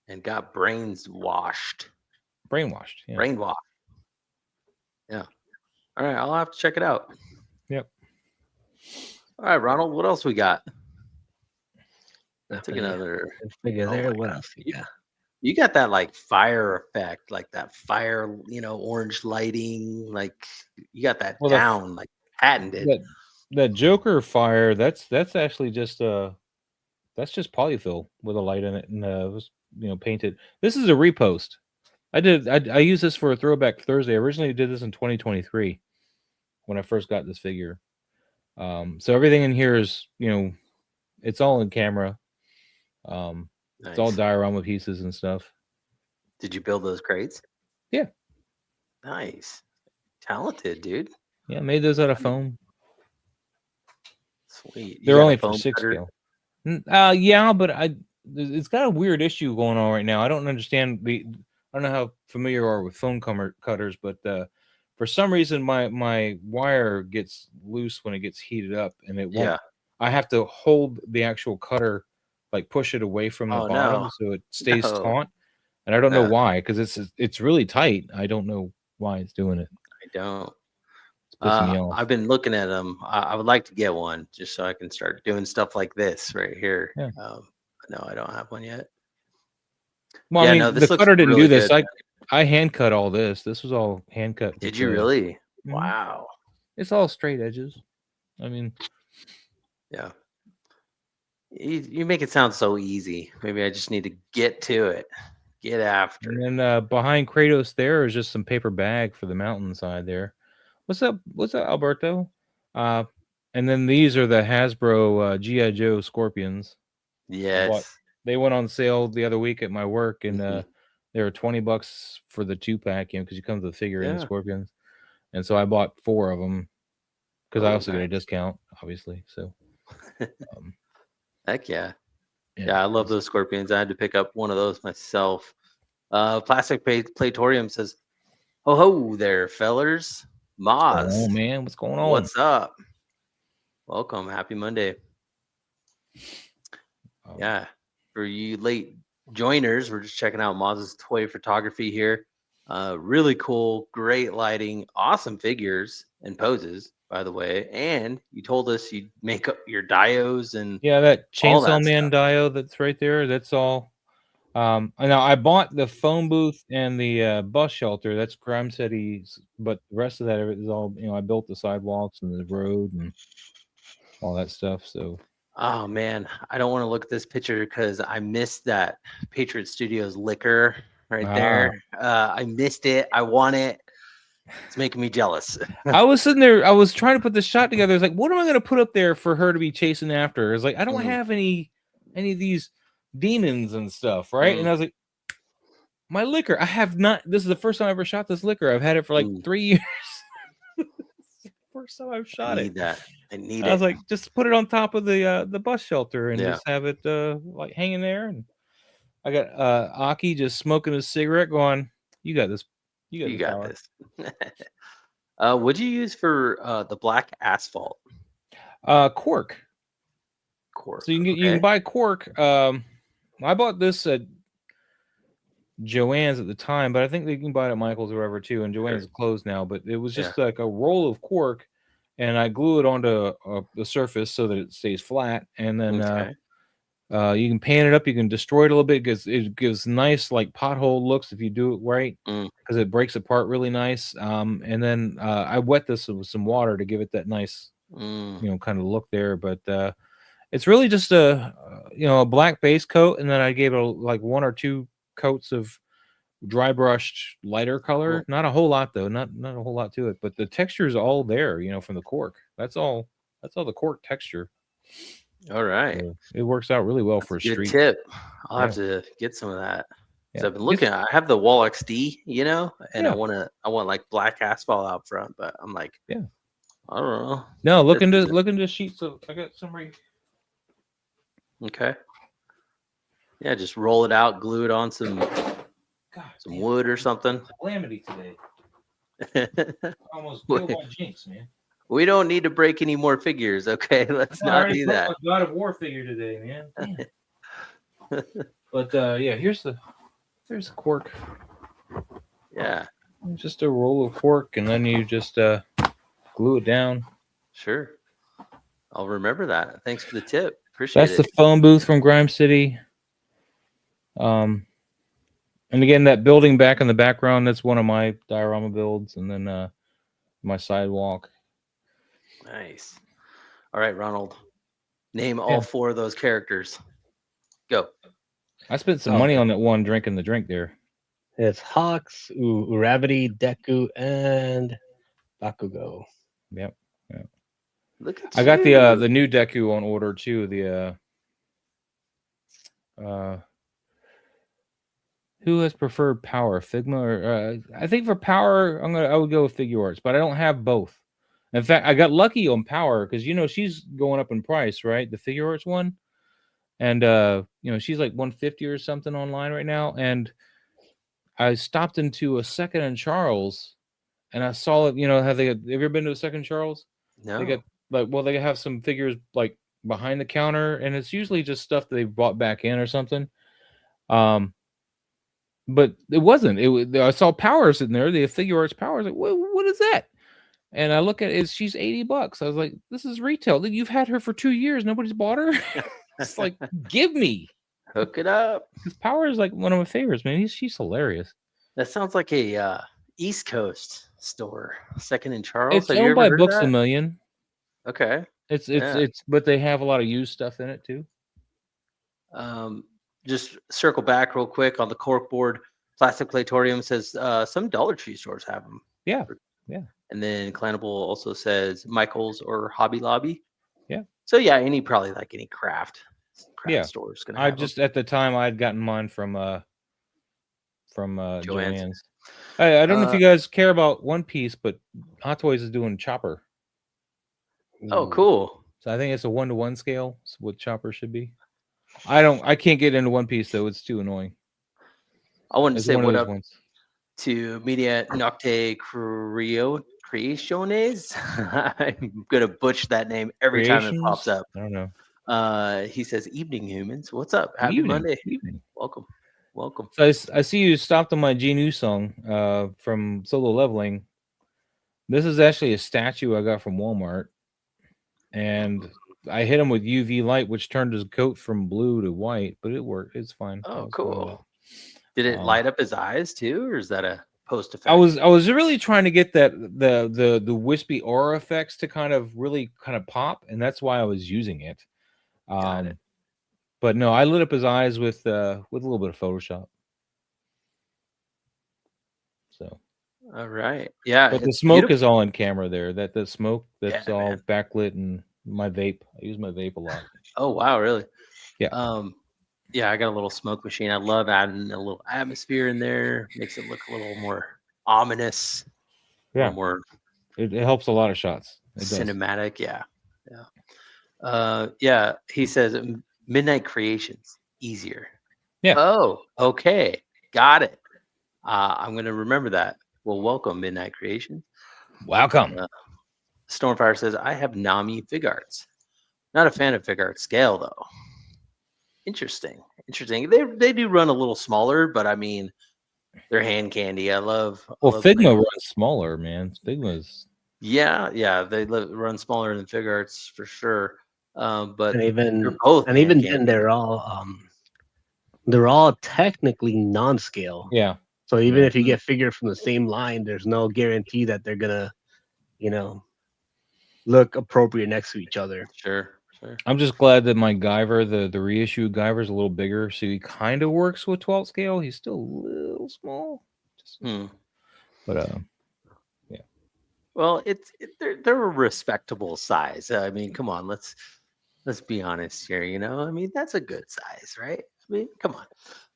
and got brainwashed. Yeah. Brainwashed. Yeah. All right, I'll have to check it out. Yep. All right, Ronald, what else we got? Take another figure there. What else we got? You got that like fire effect, like that fire, orange lighting, like you got that down, like patented. That Joker fire, that's actually just that's just polyfill with a light in it, and it was painted. This is a repost. I used this for a throwback Thursday. I originally did this in 2023 when I first got this figure. So everything in here is it's all in camera. Nice. It's all diorama pieces and stuff. Did you build those crates? Yeah. Nice. Talented, dude. Yeah, made those out of foam. Sweet. They're only for 6 scale. Yeah, but it's got a weird issue going on right now. I don't understand I don't know how familiar you are with foam cutters, but for some reason my wire gets loose when it gets heated up, and it won't. Yeah. I have to hold the actual cutter, like push it away from the bottom so it stays taut. And I don't know why, because it's really tight. I don't know why it's doing it. I don't. It's Piss me off. I've been looking at them. I would like to get one just so I can start doing stuff like this right here. Yeah. No, I don't have one yet. Well, Yeah, I mean, no, the this looks cutter didn't really do this. good. I hand cut all this. This was all hand cut. Did you really? Mhm. Wow. It's all straight edges. I mean, Yeah. You make it sound so easy. Maybe I just need to get to it. Get after it. and then behind Kratos there is just some paper bag for the mountainside there. What's up? What's up, Alberto? And then these are the Hasbro G.I. Joe Scorpions. Yes. They went on sale the other week at my work, and Mhm. they were $20 for the 2-pack, because you come with the figure and the Yeah. Scorpions. And so I bought 4 of them because I Oh, also get a nice. discount, obviously. So, Heck yeah. Yeah, I love those Scorpions. I had to pick up one of those myself. Plastic Platorium says, "Ho ho there, fellers. Moz, oh man, what's going on? what's up? Welcome. Happy Monday." Yeah, for you late joiners, we're just checking out Moz's toy photography here. Really cool, great lighting, awesome figures and poses, by the way. And you told us you'd make up your dios and Yeah, that all Chainsaw that Man stuff. dio that's right there. That's all. Now I bought the phone booth and the bus shelter. That's Grime City's, but the rest of that is all. I built the sidewalks and the road and all that stuff. So. Oh man, I don't want to look at this picture because I missed that Patriot Studios liquor right there. I missed it. I want it. It's making me jealous. I was sitting there. I was trying to put the shot together. I was like, "What am I going to put up there for her to be chasing after?" It's like I don't have any of these demons and stuff, right? And I was like, "My liquor. I have not. This is the first time I ever shot this liquor. I've had it for like 3 years. First time I've shot it. That. I need I was like, just put it on top of the bus shelter and just have it like hanging there. And I got Aki just smoking a cigarette, going, "You got this. You got this. What'd you use for the black asphalt? Cork. Cork. So you can buy cork. I bought this at Joann's at the time, but I think they can buy it at Michael's or whatever too. And Joann's is closed now, but it was just like a roll of cork, and I glue it onto the surface so that it stays flat. And then you can pan it up. You can destroy it a little bit because it gives nice like pothole looks if you do it right, because it breaks apart really nice. And then I wet this with some water to give it that nice, kind of look there. But it's really just a black base coat, and then I gave it like 1 or 2 coats of dry brushed lighter color. Not a whole lot though, not a whole lot to it, but the texture is all there, from the cork. That's all the cork texture. All right. So it works out really well for a street. Good tip. I'll have to get some of that. Yeah. I've been looking. I have the Wall XD, and I want like black asphalt out front, but I'm like, I don't know. No, look into sheets of. I got some right. Okay. Yeah, just roll it out, glue it on some wood or something. Calamity today. Almost killed my jinx, man. We don't need to break any more figures, okay? Let's not do that. God of War figure today, man. But there's the cork. Yeah. Just a roll of cork, and then you just glue it down. Sure. I'll remember that. Thanks for the tip. Appreciate it. That's the phone booth from Grime City. And again, that building back in the background, that's one of my diorama builds, and then my sidewalk. Nice. All right, Ronald. Name all 4 of those characters. Go. I spent some money on that one drinking the drink there. It's Hawks, Uravity, Deku, and Bakugo. Yep. Look at I got the new Deku on order too. The who has preferred power, Figma or I think for power I would go with Figure Arts, but I don't have both. In fact, I got lucky on power because she's going up in price, right? The Figure Arts one, and she's like 150 or something online right now. And I stopped into a Second and Charles, and I saw it. Have you ever been to a Second Charles? No. They got they have some figures like behind the counter, and it's usually just stuff that they've bought back in or something. But it wasn't. I saw Power sitting there, the Figure Arts Power. I was like, what is that? And I look at it, she's $80. I was like, this is retail. You've had her for 2 years. Nobody's bought her. It's like, give me. Hook it up. Because Power is like one of my favorites, man. She's hilarious. That sounds like a East Coast store. Second and Charles. It's Have you owned ever by heard Books of A that? Million. Okay. It's but they have a lot of used stuff in it too. Just circle back real quick on the corkboard. Plastic Platorium says some Dollar Tree stores have them. Yeah. And then Clanable also says Michael's or Hobby Lobby. Yeah. So yeah, probably like any craft stores gonna have them. At the time I'd gotten mine from Joann's. Joann's. I don't know if you guys care about One Piece, but Hot Toys is doing Chopper. Oh, cool. So I think it's a 1-to-1 scale. It's what Chopper should be. I can't get into One Piece though. It's too annoying. I want to It's say one of what those up ones. to Media Nocte Creaciones. I'm gonna butcher that name every time it pops up. I don't know. He says, "Evening humans, what's up? Happy Evening. Monday. Evening. Welcome." So I see you stopped on my Genu song from Solo Leveling. This is actually a statue I got from Walmart, and I hit him with UV light, which turned his coat from blue to white, but it worked. It's fine. Oh, cool. Did it light up his eyes too, or is that a post effect? I was really trying to get that the wispy aura effects to kind of pop, and that's why I was using it. Got it. But no, I lit up his eyes with a little bit of Photoshop. So. All right. Yeah. But the smoke is all in camera there. The smoke that's all man. backlit, and my vape. I use my vape a lot. Oh wow, really? Yeah. Yeah, I got a little smoke machine. I love adding a little atmosphere in there. Makes it look a little more ominous. Yeah. More. It helps a lot of shots. It does. Cinematic. Yeah. Yeah. He says Midnight Creations easier. Yeah. Oh, okay. Got it. I'm gonna remember that. Well, welcome, Midnight Creations. Welcome. Stormfire says, I have Nami Fig Arts. Not a fan of Fig Art scale, though. Interesting. They do run a little smaller, but I mean, they're hand candy. I love Figma runs smaller, man. Figma's. Yeah, they run smaller than Fig Arts for sure. But and even they're both and even hand then they're all technically non-scale. Yeah. So even if you get figure from the same line, there's no guarantee that they're gonna, look appropriate next to each other. Sure. I'm just glad that my Guyver, the reissue Guyver, is a little bigger, so he kind of works with 12 scale. He's still a little small. But yeah. Well, they're a respectable size. I mean, come on, let's be honest here. I mean, that's a good size, right? I mean, come on.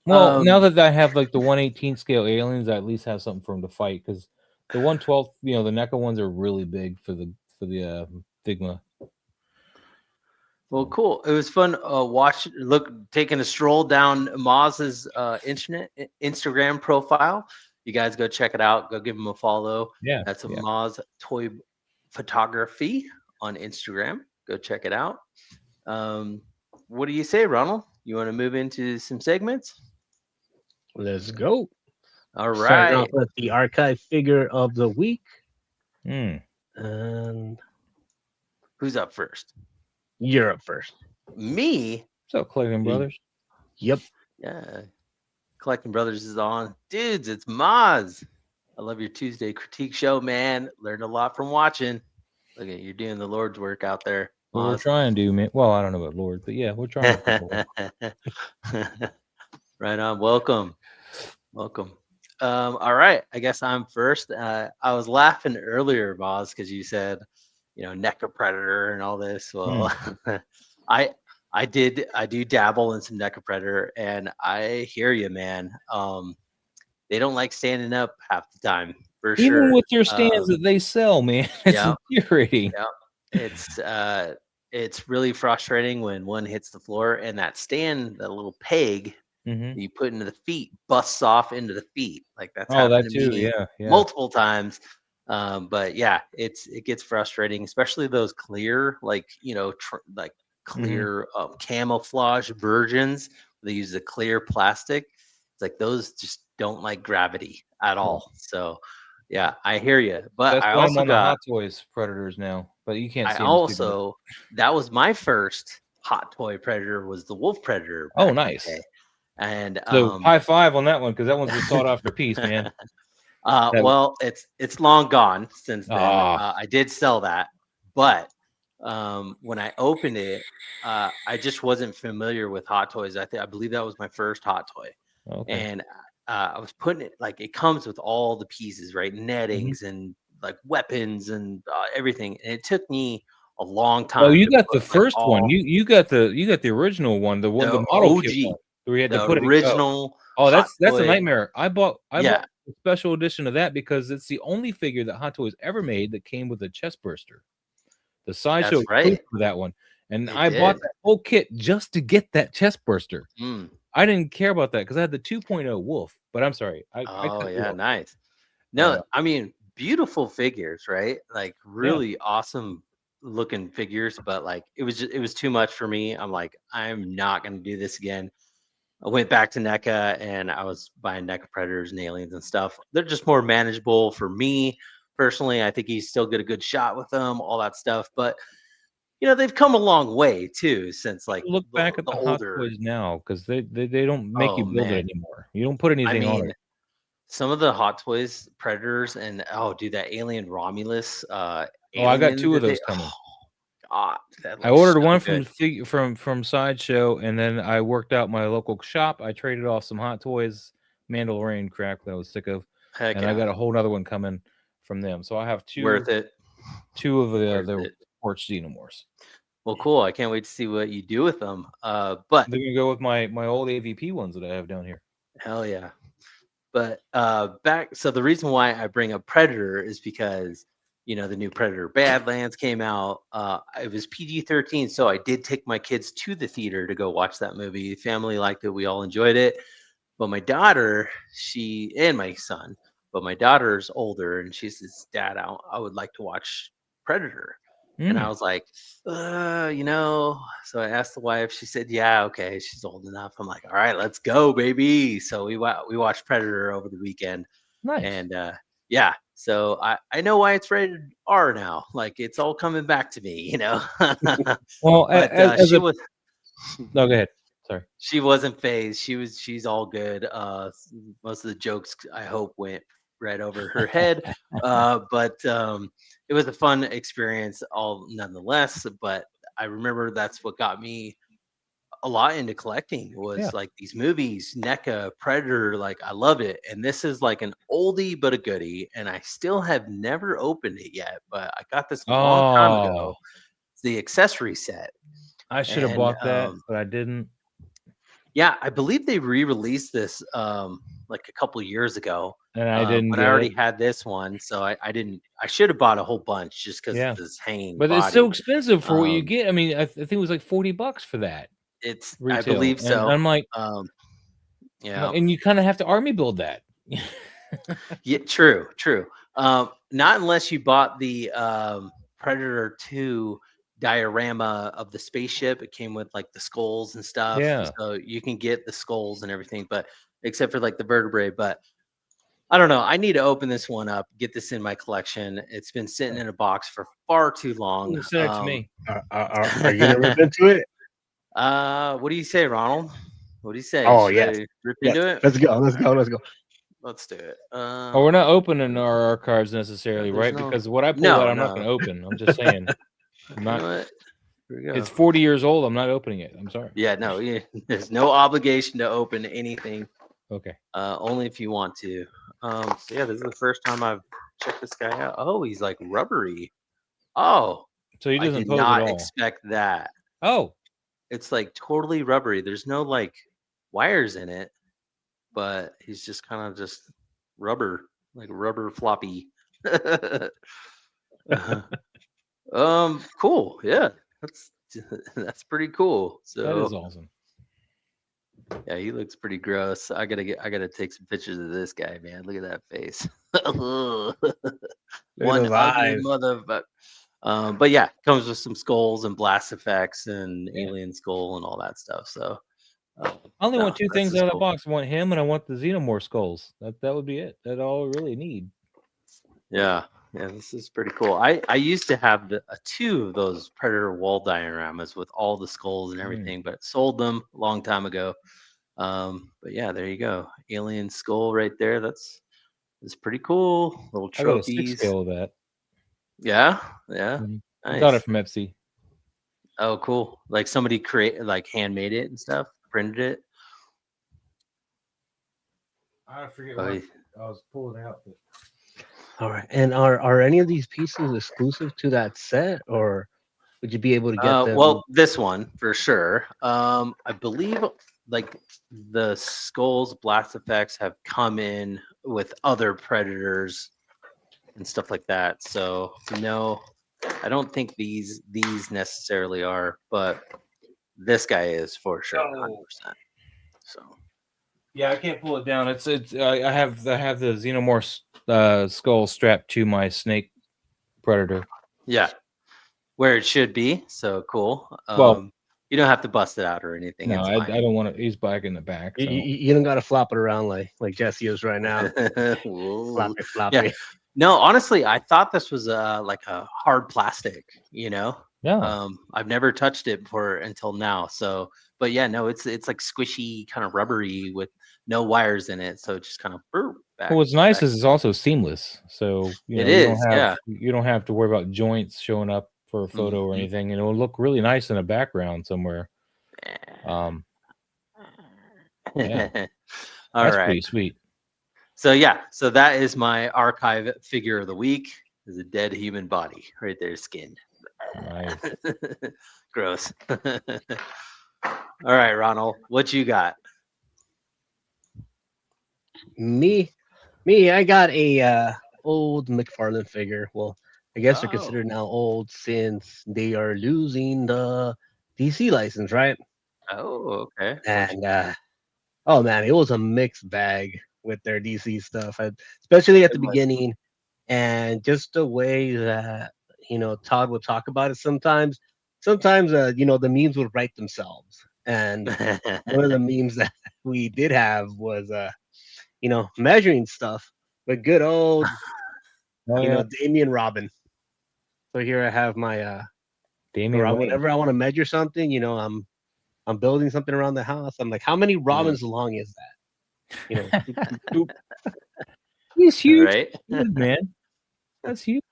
Well, now that I have like the 1/18 scale aliens, I at least have something for him to fight, because the 1/12, the NECA ones are really big for the Figma. Well, cool. It was fun taking a stroll down Maz's Instagram profile. You guys go check it out. Go give him a follow. Yeah, that's Maz Toy Photography on Instagram. Go check it out. What do you say, Ronald? You want to move into some segments? Let's go. All right. Starting off with the archive figure of the week. And who's up first? You're up first. Me? So Collecting Brothers. Yep. Yeah. Collecting Brothers is on. Dudes, it's Maz. I love your Tuesday critique show, man. Learned a lot from watching. Look at you doing the Lord's work out there. Well, we're trying to, man. Well, I don't know about Lord, but yeah, we're trying. Right on. Welcome. All right. I guess I'm first. I was laughing earlier, Maz, because you said, NECA Predator and all this. Well, I do dabble in some NECA Predator, and I hear you, man. They don't like standing up half the time, for sure. Even with your stands that they sell, man, it's infuriating. Yeah, it's really frustrating when one hits the floor and that stand, that little peg you put into the feet, busts off into the feet. Like that's happened to me multiple times. But yeah, it gets frustrating, especially those clear, clear camouflage versions. They use the clear plastic. It's like those just don't like gravity at all. So Yeah, I hear you. But That's I why I'm also on the got. Hot Toys Predators now. But you can't I see them. also that was my first hot toy Predator was the Wolf Predator. Oh, Back in the nice. day. And So high five on that one because that one's a sought after piece, man. Well, it's long gone since then. Ah. I did sell that, but when I opened it, I just wasn't familiar with Hot Toys. I believe that was my first Hot Toy, Okay. and I was putting it like it comes with all the pieces, right? Mm-hmm. Nettings and like weapons and everything. And it took me a long time. Oh, you to got put, the like, first one. You got the original one, the model kit one, where you had to the put it. original. Oh, Hot that's a Toy. nightmare. I bought Yeah. a special edition of that because it's the only figure that Hot Toys ever made that came with a chest burster. The sideshow That's right. for that one, and It I bought did. that whole kit just to get that chest burster. Mm. I didn't care about that because I had the 2.0 Wolf. But I'm sorry, I Oh cut you yeah, off. nice. No, I mean beautiful figures, right? Like really awesome looking figures, but like it was too much for me. I'm like, I'm not gonna do this again. I went back to NECA and I was buying NECA Predators and Aliens and stuff. They're just more manageable for me personally. I think he's still get a good shot with them, all that stuff. But they've come a long way too since like Look back at the the Hot older. Toys now because they don't make Oh you build it man, anymore. You don't put anything on it. some of the Hot Toys Predators and dude, that Alien Romulus Oh, alien I got 2 of that those coming. God, that I looks ordered so one good. from Sideshow, and then I worked out my local shop. I traded off some Hot Toys Mandalorian crap that I was sick of, Heck and I got a whole other one coming from them. So I have worth it. two of Worth the it. Porch Xenomorphs. Well, cool. I can't wait to see what you do with them. But They're gonna go with my old AVP ones that I have down here. hell yeah. But back, so the reason why I bring up Predator is because the new Predator Badlands came out. It was PG-13, so I did take my kids to the theater to go watch that movie. The family liked it. We all enjoyed it. But my daughter, and my son, but my daughter's older, and she says, "Dad, I would like to watch Predator." And I was like, So I asked the wife. She said, "Yeah, okay, she's old enough." I'm like, "All right, let's go, baby." So we watched Predator over the weekend, Nice. and yeah. So I know why it's rated R now. Like it's all coming back to me, Well, but she was. No, go ahead. Sorry. She wasn't phased. She's all good. Most of the jokes I hope went right over her head. But it was a fun experience all nonetheless. But I remember that's what got me a lot into collecting was like these movies, NECA, Predator, like I love it. And this is like an oldie but a goodie. And I still have never opened it yet, but I got this a long time ago. It's the accessory set. I should have bought that, but I didn't. Yeah, I believe they re-released this like a couple years ago. And I didn't. But I already had this one, so I didn't. I should have bought a whole bunch just because of this hanging. But body. It's so expensive for what you get. I mean, I think it was like $40 for that. It's retail. I believe so. And I'm like, yeah. And you kind of have to army build that. Yeah, true. Not unless you bought the Predator 2 diorama of the spaceship. It came with like the skulls and stuff. Yeah. So you can get the skulls and everything, but except for like the vertebrae. But I don't know. I need to open this one up, get this in my collection. It's been sitting in a box for far too long. Send it to me. Are you gonna rip into it? What do you say, Ronald? What do you say? Oh, Should yes. I rip into it? Let's go. Let's do it. We're not opening our archives necessarily, right? Because what I pulled out, I'm not going to open. I'm just saying. Here we go. It's 40 years old. I'm not opening it. I'm sorry. Yeah, no. There's no obligation to open anything. Okay. Only if you want to. So yeah, this is the first time I've checked this guy out. Oh, he's like rubbery. Oh. So he doesn't I did pose not at all. expect that. Oh. It's like totally rubbery. There's no like wires in it, but he's just kind of just rubber, like rubber floppy. Cool. Yeah, that's pretty cool. So that is awesome. Yeah, he looks pretty gross. I gotta take some pictures of this guy, man. Look at that face. One ugly motherfucker. But yeah, comes with some skulls and blast effects and alien skull and all that stuff. So I only want 2 things out of the box. I want him and I want the Xenomorph skulls. That would be it. That's all I really need. Yeah, this is pretty cool. I used to have 2 of those Predator wall dioramas with all the skulls and everything, but sold them a long time ago. But yeah, there you go. Alien skull right there. That's pretty cool. Little I got a 6 trophies. scale of that. Yeah. I Nice. got it from Etsy. Oh, cool. Like somebody handmade it and stuff, printed it. I forget what I was pulling out. But... All right. And are any of these pieces exclusive to that set, or would you be able to get them? Well, this one for sure. I believe like the skulls blast effects have come in with other Predators and stuff like that. So no, I don't think these necessarily are, but this guy is for sure, 100%. So yeah, I can't pull it down. It's I have the Xenomorph skull strapped to my snake Predator. yeah, where it should be. So cool. Well, you don't have to bust it out or anything. No, it's I fine. don't want to. He's back in the back. So. You don't got to flop it around like Jesse is right now. Floppy. Yeah. No, honestly, I thought this was like a hard plastic. Yeah. I've never touched it before until now. So, but yeah, no, it's like squishy, kind of rubbery with no wires in it. So it just kind of back. Well, what's nice is it's also seamless. So you don't have to worry about joints showing up for a photo or anything, and it will look really nice in the background somewhere. Yeah. That's pretty sweet. So yeah, so that is my archive figure of the week. Is a dead human body right there, skinned. Nice. Gross. All right, Ronald, what you got? Me, I got a old McFarlane figure. Well, I guess they're considered now old since they are losing the DC license, right? Oh, okay. And oh man, it was a mixed bag with their DC stuff, especially at the beginning, and just the way that Todd would talk about it. Sometimes the memes would write themselves, and one of the memes that we did have was measuring stuff, but good old Damien Robin. So here I have my Damien. Whenever I want to measure something, I'm building something around the house. I'm like, how many Robins long is that? He's huge, right? Man. That's huge.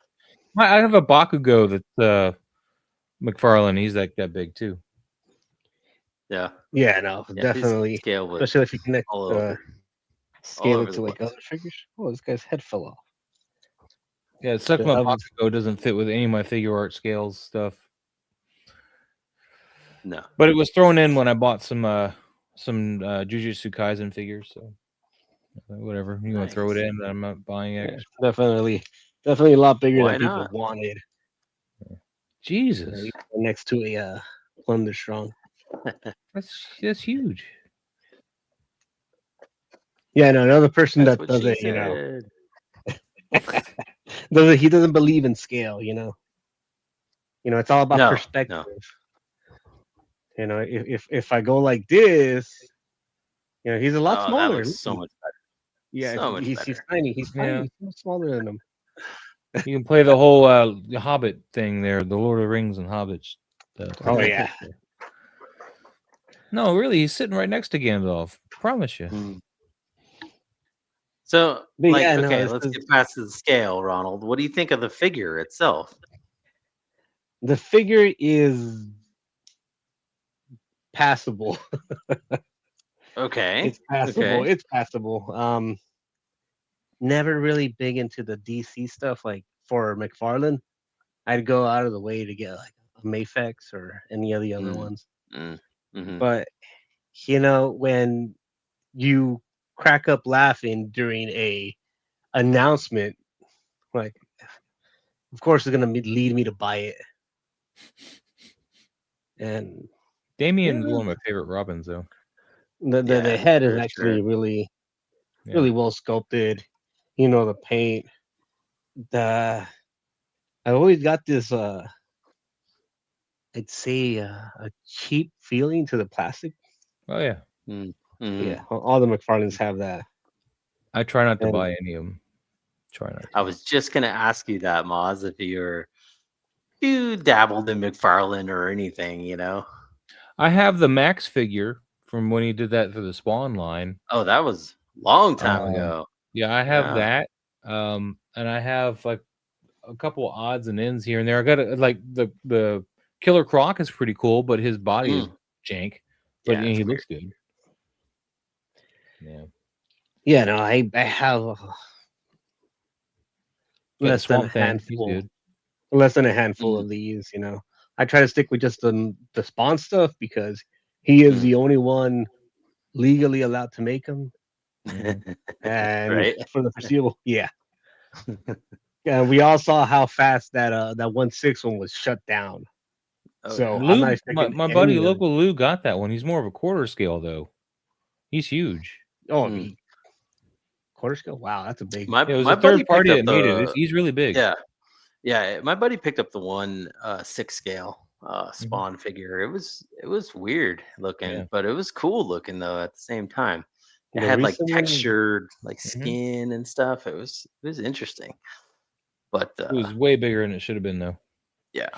I have a Bakugo that's McFarlane. He's like that big too. Yeah, no, definitely. Scale especially if you connect scale it to like other figures. Oh, this guy's head fell off. Yeah, it sucks. My Bakugo doesn't fit with any of my figure art scales stuff. No, but it was thrown in when I bought some Jujutsu Kaisen figures. So whatever you want to throw it in, I'm not buying it. Yeah, definitely a lot bigger than people wanted. Jesus, next to a Plunder Strong. That's huge. Yeah, no, another person that does it, he doesn't believe in scale, it's all about perspective. No. If I go like this, he's a lot smaller. That looks so much better. Yeah, so he's tiny. He's tiny. He's much smaller than him. You can play the whole Hobbit thing there, the Lord of the Rings and Hobbits. Oh yeah. No, really, he's sitting right next to Gandalf. Promise you. So, let's get past the scale, Ronald. What do you think of the figure itself? The figure is passable. Okay. It's passable. Okay. It's passable. Never really big into the DC stuff. Like for McFarlane, I'd go out of the way to get like a Mafex or any of the other ones. But when you crack up laughing during a announcement, like, of course, it's gonna lead me to buy it. And Damien's one of my favorite Robins, though. The head is actually really well sculpted. The paint. I always got this I'd say a cheap feeling to the plastic. Oh yeah. Yeah, all the McFarlanes have that. I try not to buy any of them. Try not to. I was just gonna ask you that, Moz, if you dabbled in McFarlane or anything, you know. I have the Max figure from when he did that for the Spawn line. Oh, that was a long time ago. Yeah, I have that. And I have like a couple of odds and ends here and there. I got like the Killer Croc is pretty cool, but his body is jank. But Yeah, he looks good. Yeah. Yeah, no, I have less than a handful. Less than a handful of these, you know. I try to stick with just the Spawn stuff because he is the only one legally allowed to make them. And right? for the foreseeable, yeah. And we all saw how fast that 1/6 one was shut down. So Lou, I'm not expecting my buddy local Lou got that one. He's more of a quarter scale though. He's huge. Oh, quarter scale? Wow, that's a big. My it was my a third buddy party picked that up made it. He's really big. Yeah. My buddy picked up the 1/6 scale Spawn figure. It was weird looking, but it was cool looking though at the same time. It had like textured like skin and stuff. It was interesting. But it was way bigger than it should have been though. Yeah.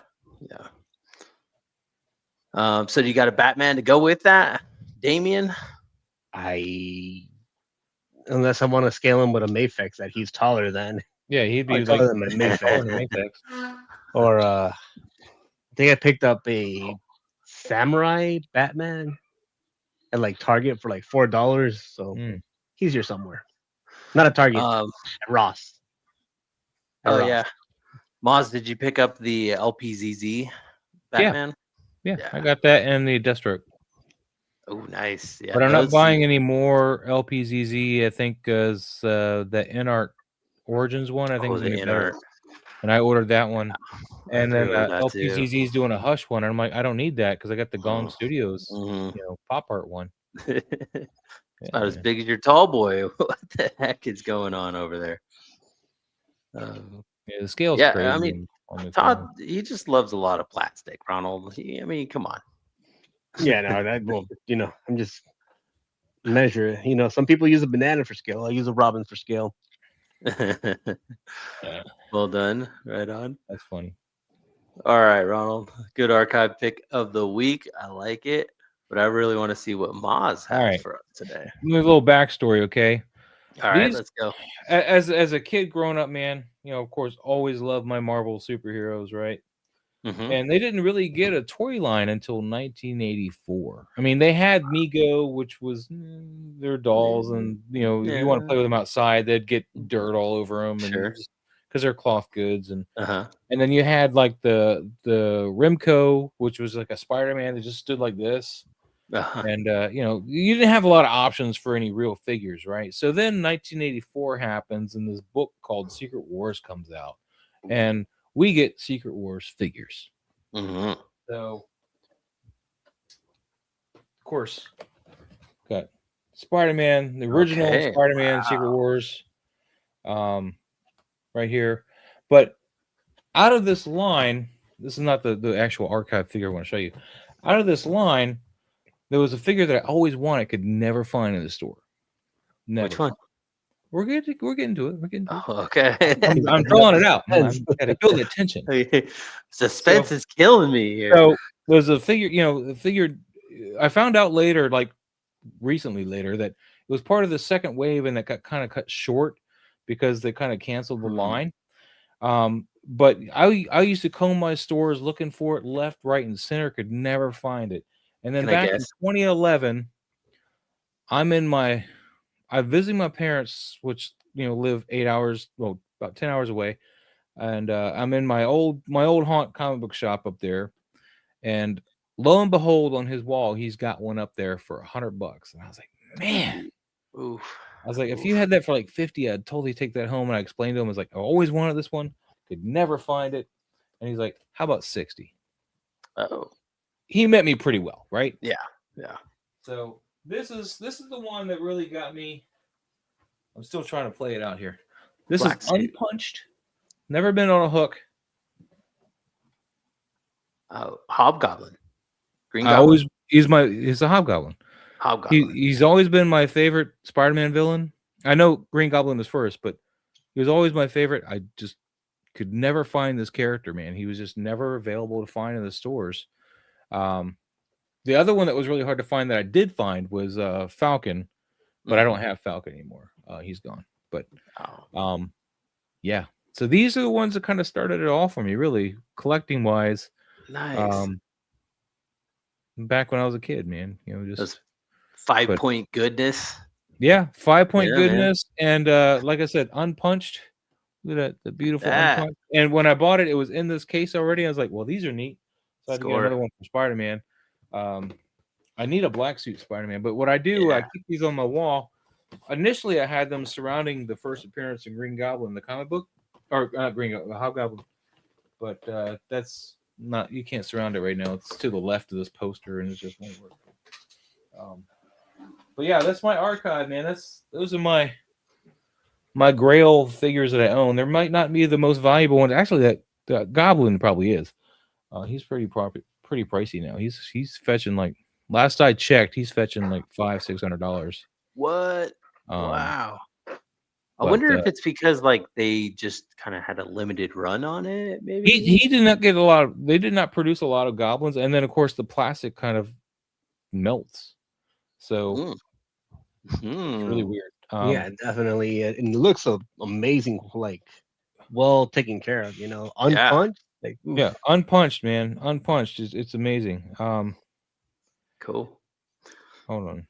So do you got a Batman to go with that, Damien? Unless I want to scale him with a Mafex that he's taller than. Yeah, he'd be taller like than my Mafex. Or I think I picked up a Samurai Batman at like Target for like $4. So he's here somewhere. Not at Target. At Ross. Yeah. Moz, did you pick up the LPZZ Batman? Yeah, I got that and the Deathstroke. Oh, nice. Yeah, but I'm not buying any more LPZZ. I think because the InArt Origins one, I think is going to be better. And I ordered that one. And then LPZZ is doing a Hush one. And I'm like, I don't need that because I got the Gong Studios, pop art one. It's not as big as your tall boy. What the heck is going on over there? The scale's crazy. I mean, Todd, he just loves a lot of plastic. Ronald, I mean, come on. Yeah, no, I'm just measure. You know, some people use a banana for scale. I use a robin for scale. Well done. Right on. That's funny. All right, Ronald. Good archive pick of the week. I like it, but I really want to see what Moz has for us today. Give me a little backstory, okay? All right, let's go. As a kid growing up, man, of course, always loved my Marvel superheroes, right? And they didn't really get a toy line until 1984. I mean, they had Mego, which was their dolls, and if you want to play with them outside, they'd get dirt all over them, because they're cloth goods, and then you had like the Rimco, which was like a Spider-Man that just stood like this, and you didn't have a lot of options for any real figures, right? So then 1984 happens, and this book called Secret Wars comes out, and we get Secret Wars figures. So, of course, got Spider-Man, the original Spider-Man, Secret Wars, right here. But out of this line, this is not the actual archive figure I want to show you. Out of this line, there was a figure that I always wanted, could never find in the store. Never. Which one? We're getting to it. Okay. I'm drawing it out. I got to build the attention. Suspense is killing me here. So there's a figure, I found out later, like recently later, that it was part of the second wave and that got kind of cut short because they kind of canceled the line. But I used to comb my stores looking for it left, right, and center, could never find it. And then back in 2011, I visited my parents, which live 8 hours, well, about 10 hours away, and I'm in my old haunt comic book shop up there, and lo and behold, on his wall, he's got one up there for $100, and I was like, man, I was like, if you had that for like 50, I'd totally take that home. And I explained to him, I was like, I always wanted this one, could never find it, and he's like, how about 60? Oh, he met me pretty well, right? Yeah. So. This is the one that really got me. I'm still trying to play it out here. This is unpunched. Never been on a hook. Hobgoblin. Green Goblin. He's a Hobgoblin. He's always been my favorite Spider-Man villain. I know Green Goblin was first, but He was always my favorite. I just could never find this character, man. He was just never available to find in the stores. The other one that was really hard to find that I did find was Falcon, but I don't have Falcon anymore. He's gone. But yeah. So these are the ones that kind of started it all for me, really, collecting wise. Nice. Back when I was a kid, man. You know, just those 5-point goodness. Yeah, 5-point goodness, man. And like I said, unpunched. Look at that, the beautiful unpunched. And when I bought it, it was in this case already. I was like, well, these are neat. So I had to get another one for Spider-Man. I need a black suit Spider-Man, but what I do, I keep these on my wall. Initially, I had them surrounding the first appearance in Green Goblin, the comic book, or not Green Goblin, Hobgoblin. But that's not, you can't surround it right now. It's to the left of this poster, and it just won't work. But yeah, that's my archive, man. Those are my Grail figures that I own. There might not be the most valuable ones. Actually, that Goblin probably is. He's pretty pricey now. He's fetching like, last I checked, he's fetching like $500-600. What? Wow. I wonder if it's because like they just kind of had a limited run on it. Maybe he did not get a lot of. They did not produce a lot of goblins, and then of course the plastic kind of melts. So it's really weird. Yeah, definitely. And it looks so amazing, like well taken care of. You know, unpunched. Like, yeah, unpunched, man. Unpunched it's amazing. Cool. Hold on.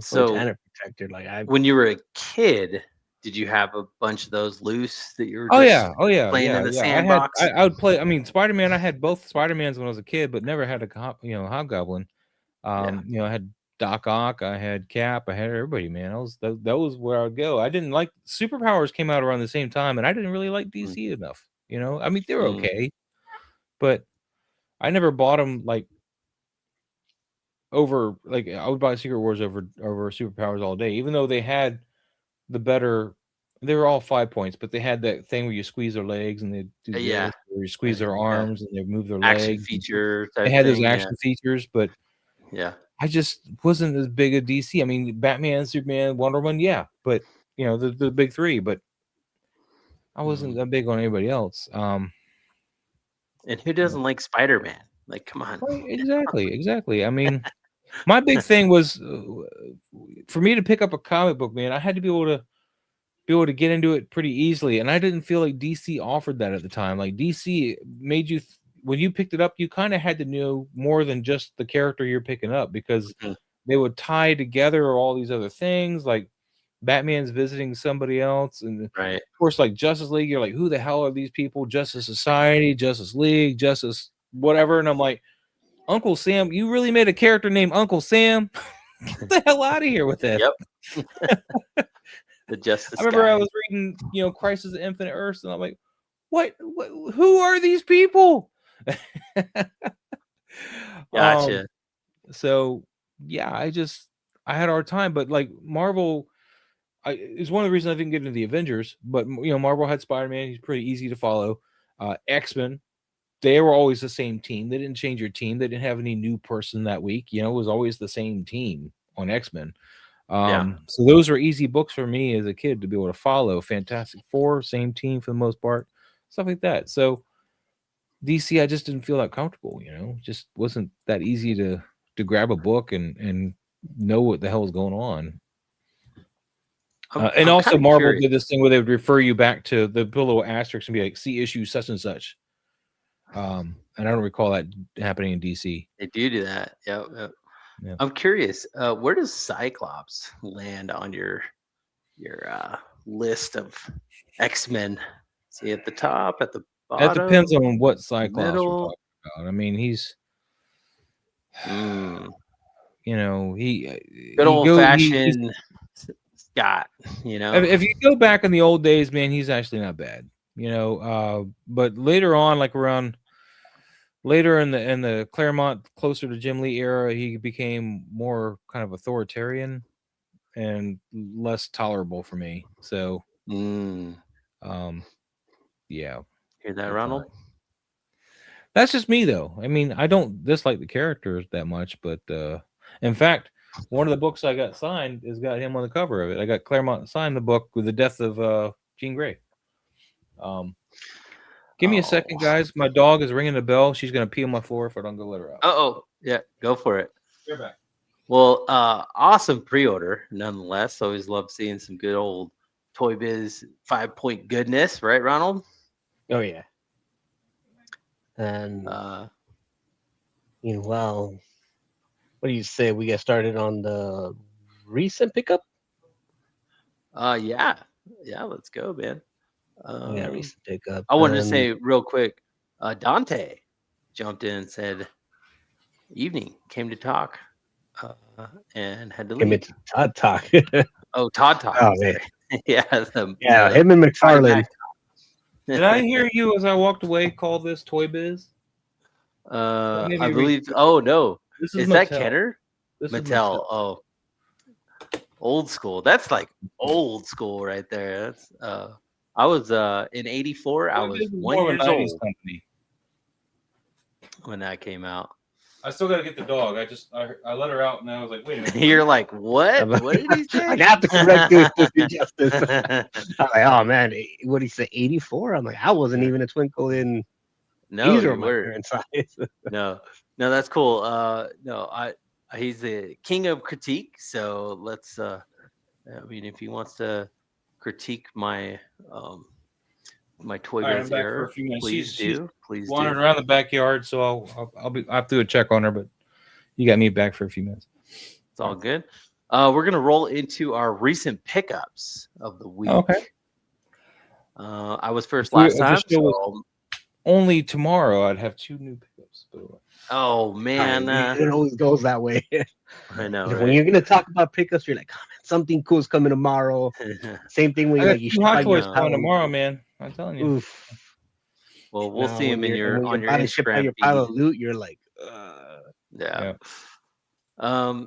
So protector, like when you were a kid, did you have a bunch of those loose that you were playing in the sandbox? I would play. I mean, Spider-Man. I had both Spider-Mans when I was a kid, but never had a Hobgoblin. You know, I had Doc Ock, I had Cap, I had everybody. Man, that was where I would go. I didn't like Superpowers came out around the same time, and I didn't really like DC enough. You know, I mean, they were okay, but I never bought them like over. Like I would buy Secret Wars over Superpowers all day, even though they had the better. They were all 5 points, but they had that thing where you squeeze their legs and they do this, where you squeeze their arms and they move their action legs. Feature. They had those action features, but yeah, I just wasn't as big a DC. I mean, Batman, Superman, Wonder Woman, yeah, but you know the big three. But I wasn't that big on anybody else. And who doesn't like Spider-Man? Like, come on. Exactly. I mean, my big thing was for me to pick up a comic book, man. I had to be able to get into it pretty easily, and I didn't feel like DC offered that at the time. Like DC made you when you picked it up, you kind of had to know more than just the character you're picking up, because they would tie together all these other things, like Batman's visiting somebody else, and of course, like Justice League, you're like, who the hell are these people? Justice Society, Justice League, Justice whatever, and I'm like, Uncle Sam, you really made a character named Uncle Sam? Get the hell out of here with that. Yep. The Justice. I remember I was reading, Crisis of Infinite Earths, and I'm like, what? Who are these people? Gotcha. So yeah, I had a hard time, but like Marvel, is one of the reasons I didn't get into the Avengers. But Marvel had Spider-Man; he's pretty easy to follow. X-Men, they were always the same team. They didn't change your team. They didn't have any new person that week. It was always the same team on X-Men. So those were easy books for me as a kid to be able to follow. Fantastic Four, same team for the most part, stuff like that. So DC, I just didn't feel that comfortable. Just wasn't that easy to grab a book and know what the hell is going on. And also Marvel did this thing where they would refer you back to the little asterisk and be like, see issue such and such. And I don't recall that happening in DC. They do that. Yep. Yeah. I'm curious, where does Cyclops land on your list of X-Men? Is he at the top, at the bottom? That depends on what Cyclops we're talking about. I mean, he's he good old fashioned Scott. If you go back in the old days, man, he's actually not bad. But later on, like around later in the Claremont, closer to Jim Lee era, he became more kind of authoritarian and less tolerable for me. So, yeah. Hear that, Ronald? That's just me, though. I mean, I don't dislike the characters that much, but in fact, one of the books I got signed has got him on the cover of it. I got Claremont signed the book with the death of Jean Grey. Give me a second, guys. My dog is ringing the bell. She's gonna pee on my floor if I don't go let her out. Yeah, go for it. You're back. Well, awesome pre-order, nonetheless. Always love seeing some good old Toy Biz 5-point goodness, right, Ronald? Oh yeah. And well, what do you say? We get started on the recent pickup. Yeah, let's go, man. Recent pickup. I wanted to say real quick, Dante jumped in and said, "Evening, came to talk." And had to leave. Came into Todd Talk. Oh, Todd Talk. Oh, man. Him and McFarlane. Did I hear you as I walked away call this Toy Biz? I believe. Oh no, this is that Kenner? Mattel. Oh, old school. That's like old school right there. That's I was in '84. I was 1 year old when that came out. I still got to get the dog. I let her out and I was like, wait a minute. You're like, what? What did he say? I have to correct you to do justice. I'm like, oh man, what did he say? 84? I'm like, I wasn't even a twinkle in. No, you were size. No, that's cool. No, he's the king of critique. So let's. I mean, if he wants to critique my my Toy Biz here, please do. Please wandering around the backyard, so I'll have to go check on her, but you got me back for a few minutes. It's all good. We're gonna roll into our recent pickups of the week. Okay. I was first last time. So only tomorrow I'd have 2 new pickups. Oh man, it always goes that way. I know. When you're gonna talk about pickups, you're like, oh, man, something cool's coming tomorrow. Same thing when you Hot Toys coming tomorrow, man. I'm telling you. Oof. Well, we'll see him on your Instagram. Your pile of loot, you're like, yeah.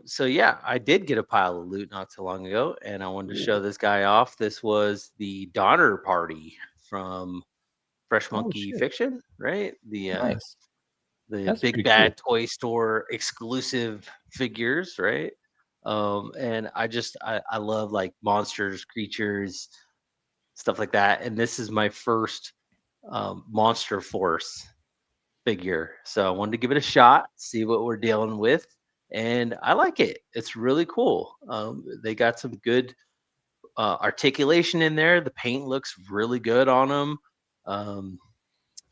So yeah, I did get a pile of loot not so long ago, and I wanted to show this guy off. This was the Donner Party from Fresh Monkey Fiction, right? The That's Big Bad Toy Store exclusive figures, right? And I love like monsters, creatures, stuff like that. And this is my first Monster Force figure, so I wanted to give it a shot, see what we're dealing with, and I like it. It's really cool. They got some good articulation in there. The paint looks really good on them.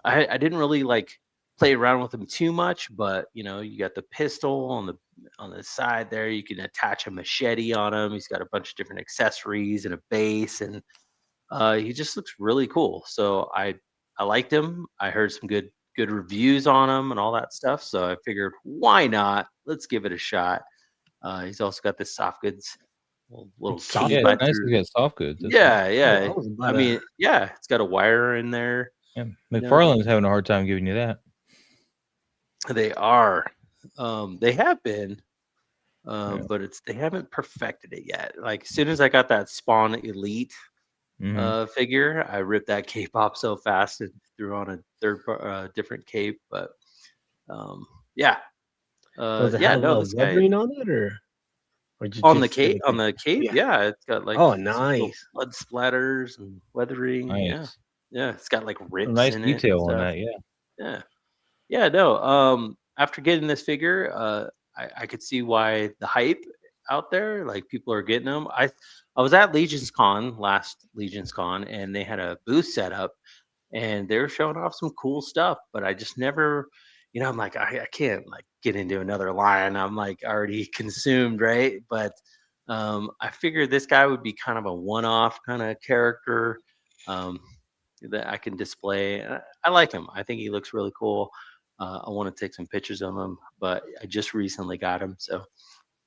I didn't really like play around with them too much, but you got the pistol on the side there. You can attach a machete on him. He's got a bunch of different accessories and a base, and he just looks really cool. So I liked him. I heard some good reviews on him and all that stuff. So I figured, why not? Let's give it a shot. He's also got this soft goods little key. Yeah, nice to get soft goods. Yeah. I mean, it's got a wire in there. Yeah, McFarlane's having a hard time giving you that. They are. They have been. But they haven't perfected it yet. Like as soon as I got that Spawn Elite figure, I ripped that cape off so fast and threw on a different cape. But this guy on it or on the cape. On the cape, yeah, it's got like nice blood splatters and weathering. Nice. Yeah, it's got like rips. Nice in detail it on that. Yeah. No. After getting this figure, I could see why the hype out there, like people are getting them. I was at last Legion's Con, and they had a booth set up, and they were showing off some cool stuff. But I just never, I'm like, I can't like get into another line. I'm like already consumed, right? But I figured this guy would be kind of a one-off kind of character that I can display. I like him. I think he looks really cool. I want to take some pictures of him, but I just recently got him, so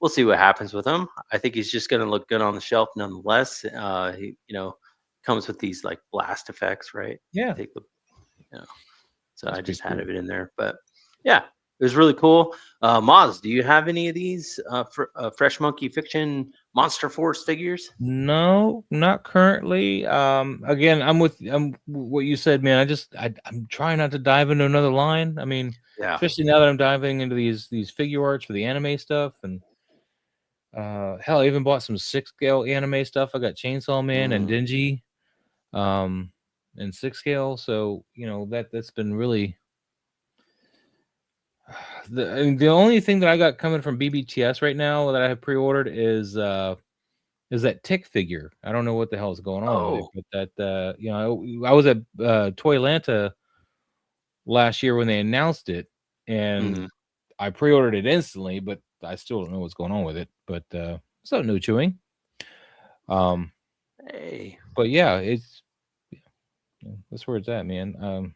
we'll see what happens with him. I think he's just going to look good on the shelf nonetheless. He, comes with these like blast effects, right? Yeah. Take the, so that's I just had it in there, but yeah, it was really cool. Moz, do you have any of these Fresh Monkey Fiction Monster Force figures? No, not currently. Again, I'm what you said, man. I'm trying not to dive into another line. I mean, especially now that I'm diving into these figure arts for the anime stuff, and Hell, I even bought some 6-scale anime stuff. I got Chainsaw Man and Denji, in 6-scale. So that's been really the only thing that I got coming from BBTS right now that I have pre-ordered is that Tick figure. I don't know what the hell is going on with it, but that I was at Toylanta last year when they announced it, and I pre-ordered it instantly, but I still don't know what's going on with it. But so no chewing. Hey, but yeah, that's where it's at, man.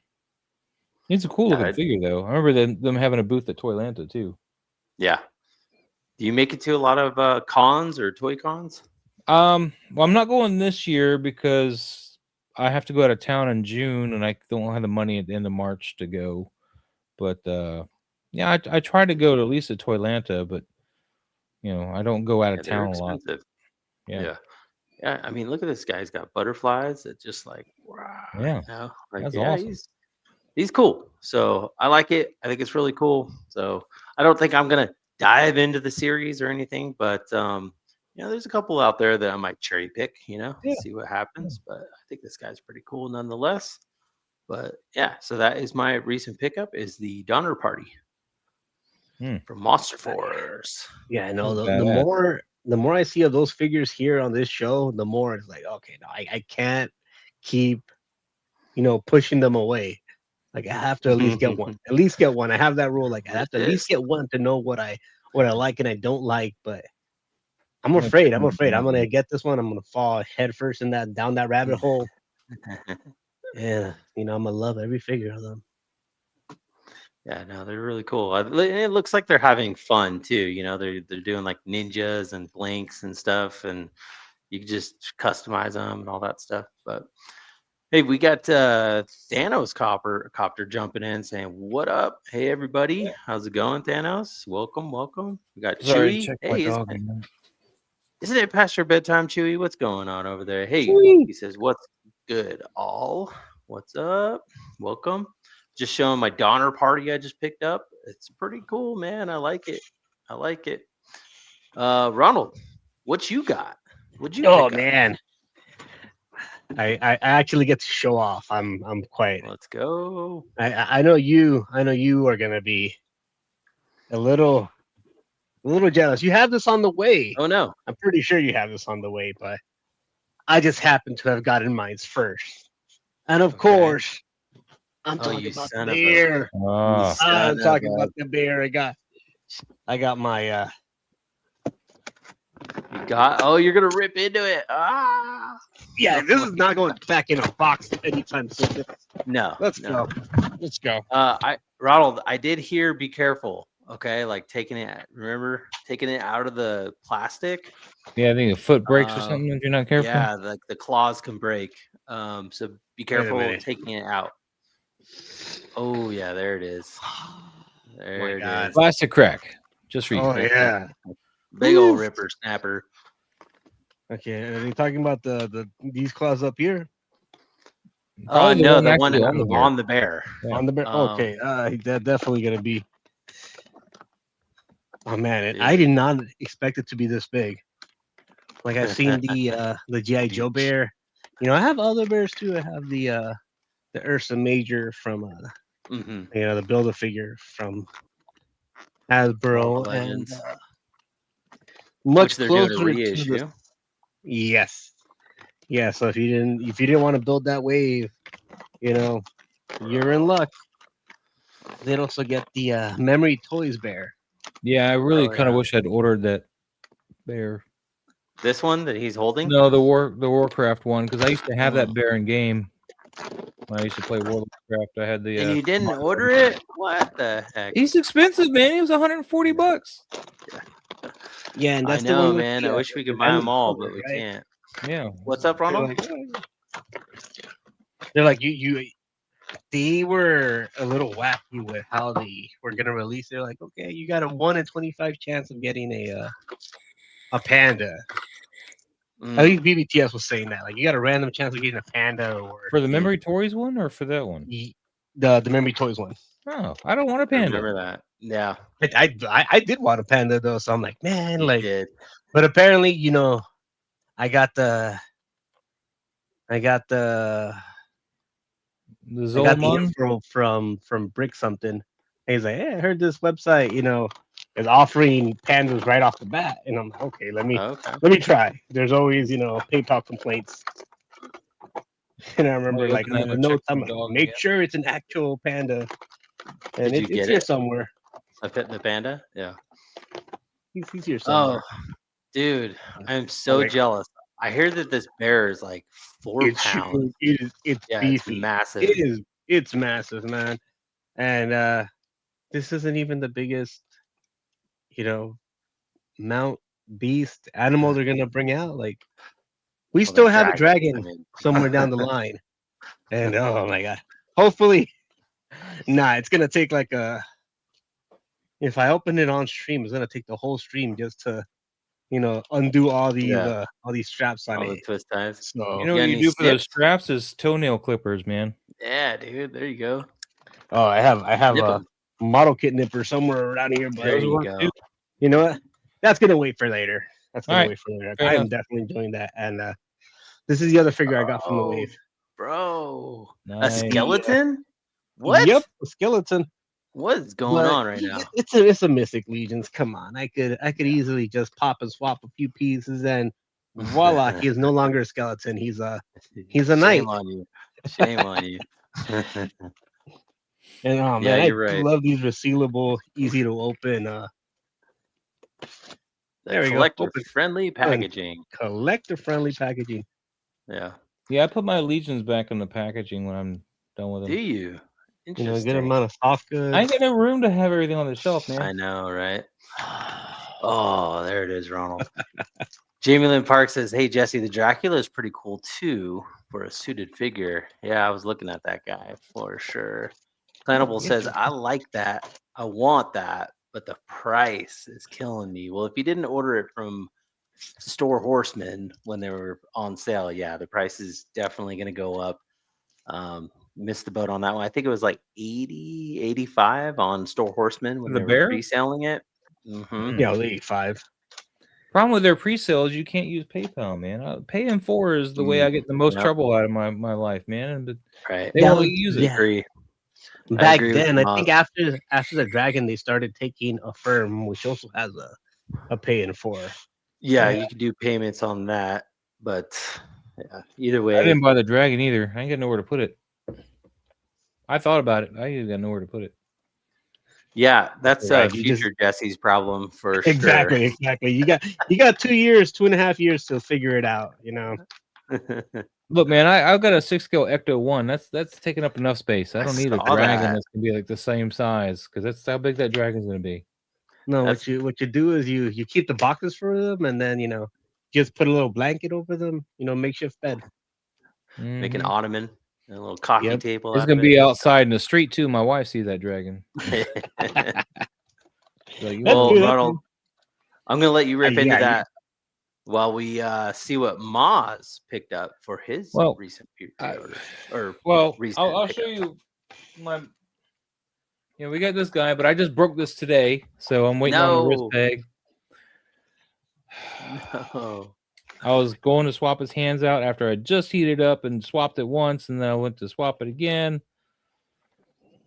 It's a cool looking figure though. I remember them having a booth at Toylanta too. Yeah. Do you make it to a lot of cons or toy cons? Well, I'm not going this year because I have to go out of town in June, and I don't have the money at the end of March to go. But yeah, I try to go to at least at Toylanta, but I don't go out of town a lot. Yeah. I mean, look at this guy. He's got butterflies that just like wow. Yeah, that's awesome. He's cool. So I like it. I think it's really cool. So I don't think I'm gonna dive into the series or anything, but there's a couple out there that I might cherry pick, see what happens. But I think this guy's pretty cool nonetheless. But yeah, so that is my recent pickup is the Donner Party from Monster Force. Yeah, I know. The more I see of those figures here on this show, the more it's like, okay, no, I can't keep, pushing them away. Like I have to at least get one. At least get one. I have that rule. Like I have to at least get one to know what I like and I don't like. But I'm afraid. I'm gonna get this one. I'm gonna fall headfirst down that rabbit hole. Yeah, I'm gonna love every figure of them. Yeah, no, they're really cool. It looks like they're having fun too. They're doing like ninjas and blinks and stuff, and you can just customize them and all that stuff. But hey, we got Thanos Copter jumping in saying, "What up? Hey, everybody. How's it going, Thanos? Welcome. We got Chewy. Hey, isn't it past your bedtime, Chewy? What's going on over there? Hey," he says, "What's good, all? What's up? Welcome. Just showing my Donner Party I just picked up. It's pretty cool, man. I like it. Ronald, what you got? What'd you pick up? Man. I actually get to show off. I'm quite. Let's go. I know you are gonna be a little jealous. You have this on the way. Oh no. I'm pretty sure you have this on the way, but I just happen to have gotten mine first. And of course, I'm talking about the bear. I'm talking about the bear. I got my you're gonna rip into it. Yeah, this is not going back in a box anytime soon. No. Let's go. Ronald, I did hear be careful. Okay, like taking it out of the plastic. Yeah, I think a foot breaks or something if you're not careful. Yeah, like the claws can break. So be careful taking it out. Oh yeah, there it is. There it is. Plastic crack. Just for you. Oh yeah. Big old ripper snapper. Okay, are they talking about these claws up here? No, the one on the bear. Yeah. On the bear. Okay, that's definitely gonna be. Oh man, I did not expect it to be this big. Like I've seen the GI Joe bear. I have other bears too. I have the Ursa Major from the Build-A-Figure from Hasbro and much closer to the. Yes. Yeah, so if you didn't want to build that wave, you're in luck. They'd also get the Memory Toys bear. Yeah, I really kind of wish I'd ordered that bear. This one that he's holding? No, the Warcraft one, because I used to have that bear in game. When I used to play World of Warcraft, I had the. And you didn't order it? What the heck? He's expensive, man. He was $140. Yeah, and that's I know, man. I wish we could buy them all, but we can't. Yeah. What's up, Ronald? They're like you. They were a little wacky with how they were gonna release. They're like, okay, you got a 1 in 25 chance of getting a panda. I think BBTS was saying that. Like, you got a random chance of getting a panda or for the Memory Toys one or for that one. The Memory Toys one. Oh, I don't want a panda. Remember that? Yeah, I did want a panda though, so I'm like, man, you like, did. but apparently, you know, I got the I got the Zolomon. info from Brick something. And he's like, "Hey, I heard this website, you know, is offering pandas right off the bat." And I'm like, "Okay, let me try." There's always, you know, PayPal complaints. And I remember, like, in the notes, I'm like, "Make sure it's an actual panda." And Did you get it's here it? somewhere. I fit the panda. Yeah. He's here somewhere. Oh, dude, I'm so jealous. I hear that this bear is like 4 pounds. It's Yeah, beefy. it's massive. It's massive, man. And this isn't even the biggest, you know, mount beast animal they're gonna bring out. Like, we still have a dragon somewhere down the line. And oh my god. Hopefully, it's gonna take like if I open it on stream, it's gonna take the whole stream just to, you know, undo all these straps on all it. the twist ties. So You know what you do for those straps is toenail clippers, man. Yeah, dude. There you go. Oh, I have a model kit nipper somewhere around here, but there you go. You know what? That's gonna wait for later. I Fair am definitely doing that. And this is the other figure I got from the wave. Bro. Nice. A skeleton? What? Yep, a skeleton. What is going on right now? It's a Mythic Legions. Come on. I could easily just pop and swap a few pieces and voila, he is no longer a skeleton. He's a knight. Shame on you. Shame on you. And oh man, I love these resealable, easy to open. There we go. Collector-friendly packaging. Collector-friendly packaging. Yeah. Yeah, I put my Legions back in the packaging when I'm done with them. Do you? You know, a good amount of soft goods. I ain't got no room to have everything on the shelf, man. I know, right? Oh, there it is, Ronald. Jamie Lynn Park says, "Hey Jesse, the Dracula is pretty cool too for a suited figure." Yeah, I was looking at that guy for sure. Planable says, "I like that. I want that, but the price is killing me." Well, if you didn't order it from Store Horsemen when they were on sale, yeah, the price is definitely going to go up. Missed the boat on that one. I think it was like 80, 85 on Store Horsemen when they were pre-selling it. Mm-hmm. Yeah, 85. Problem with their pre-sales, you can't use PayPal, man. Pay in 4 is the way I get the most trouble out of my life, man. But they won't use it. Agree. Back then, I think after the Dragon, they started taking Affirm, which also has a pay in 4. Yeah, you can do payments on that, but yeah, either way. I didn't buy the Dragon either. I ain't got nowhere to put it. I thought about it. I ain't got nowhere to put it. Yeah, that's future Jesse's problem for sure. Exactly. You got 2.5 years to figure it out, you know. Look, man, I've got a 6-scale Ecto 1. That's taking up enough space. I don't need a dragon that's gonna be like the same size because that's how big that dragon's gonna be. No, what you do is you keep the boxes for them, and then just put a little blanket over them, makeshift bed. Make an ottoman. And a little coffee table. It's gonna be outside in the street too. My wife sees that dragon. Well, Ronald, I'm gonna let you rip into that while we see what Maz picked up for his recent pre-order. I'll show you my. We got this guy, but I just broke this today, so I'm waiting on the wrist bag. No. I was going to swap his hands out after I just heated up and swapped it once, and then I went to swap it again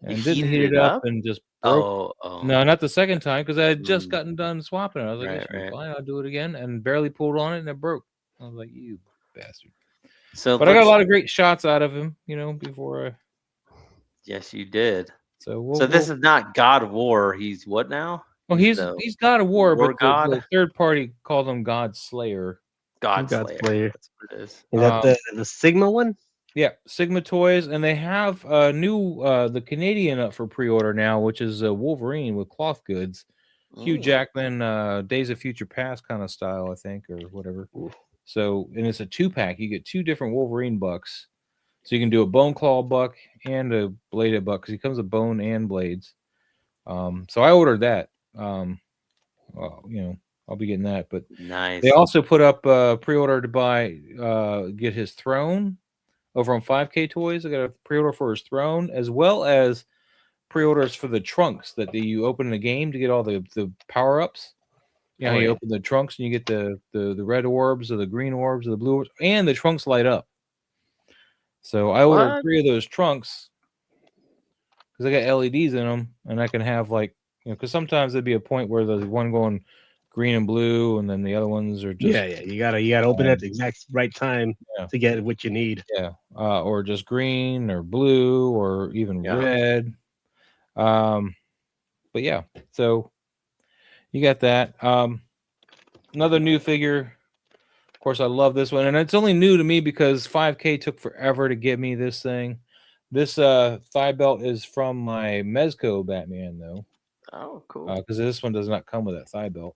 and didn't heat it up and just broke. No, not the second time because I had just gotten done swapping it. I was like, fine, I'll do it again, and barely pulled on it, and it broke. I was like, you bastard. But I got a lot of great shots out of him, before I. Yes, you did. So this is not God of War. He's what now? Well, he's God of War, but the third party called him God Slayer. God Slayer. That's what it is. Is that the Sigma one? Yeah, Sigma Toys, and they have new the Canadian up for pre-order now, which is Wolverine with cloth goods. Hugh Jackman, Days of Future Past kind of style, I think, or whatever. Ooh. So, and it's a 2-pack. You get 2 different Wolverine bucks. So you can do a bone claw buck and a bladed buck because he comes with bone and blades. So I ordered that. I'll be getting that, but nice. They also put up pre-order to buy get his throne over on 5K Toys. I got a pre-order for his throne as well as pre-orders for the trunks that you open in the game to get all the power-ups. You know, you open the trunks and you get the red orbs or the green orbs or the blue orbs, and the trunks light up. So I ordered 3 of those trunks because I got LEDs in them, and I can have like, you know, because sometimes there'd be a point where there's one going green and blue, and then the other ones are just you gotta open it at the exact right time to get what you need. Or just green or blue or even red. But yeah, so you got that. Another new figure. Of course, I love this one, and it's only new to me because 5K took forever to get me this thing. This thigh belt is from my Mezco Batman, though. Oh, cool. Because this one does not come with that thigh belt.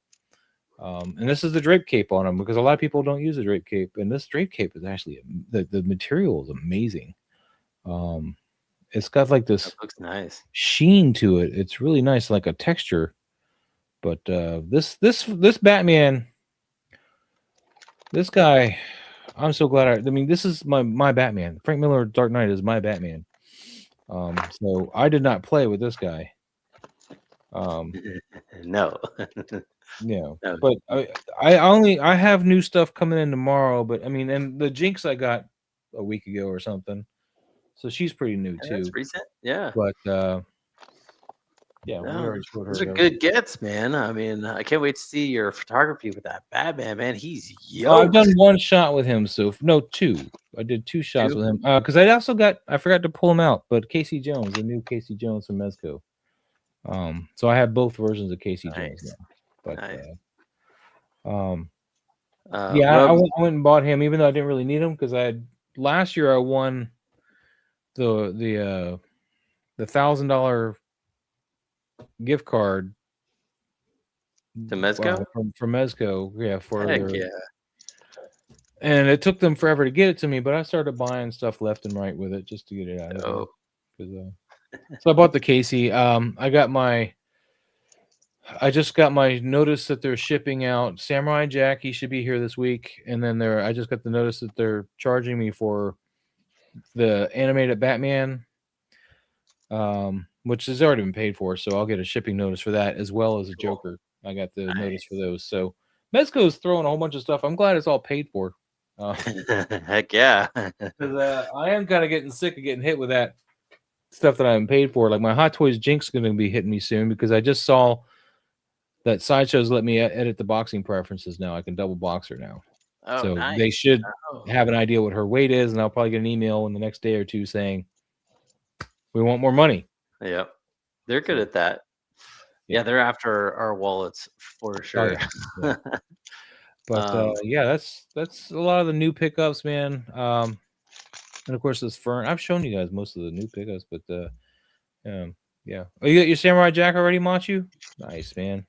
And this is the drape cape on him because a lot of people don't use the drape cape, and this drape cape is actually the material is amazing. It's got like this that looks nice sheen to it. It's really nice, like a texture. But this Batman, this guy, I'm so glad. I mean, this is my Batman. Frank Miller Dark Knight is my Batman. So I did not play with this guy. No. Yeah, but I have new stuff coming in tomorrow. But I mean, and the Jinx I got a week ago or something, so she's pretty new too. That's recent, yeah. But yeah, we already showed her. Those are good gets, man. I mean, I can't wait to see your photography with that Batman, man. He's yoked. I've done 1 shot with him, so no, 2. I did 2 shots with him because I forgot to pull him out. But Casey Jones, the new Casey Jones from Mezco. So I have both versions of Casey Jones now. But I went and bought him, even though I didn't really need him because last year I won the $1,000 gift card to Mezco from Mezco, and it took them forever to get it to me, but I started buying stuff left and right with it just to get it out of it. So I bought the Casey. I just got my notice that they're shipping out Samurai Jack. He should be here this week, and then I just got the notice that they're charging me for the animated Batman, which has already been paid for. So I'll get a shipping notice for that as well as a Joker. I got the notice for those. So Mezco's throwing a whole bunch of stuff. I'm glad it's all paid for. Heck yeah! Because I am kind of getting sick of getting hit with that stuff that I haven't paid for. Like my Hot Toys Jinx going to be hitting me soon because I just saw that Sideshow's let me edit the boxing preferences now. I can double box her now. Oh, so nice. They should have an idea what her weight is, and I'll probably get an email in the next day or two saying we want more money. Yep, they're good at that. Yeah, they're after our wallets for sure. Oh, yeah. But that's a lot of the new pickups, man. And of course, this Fern. I've shown you guys most of the new pickups, but yeah. Oh, you got your Samurai Jack already, Machu? Nice, man.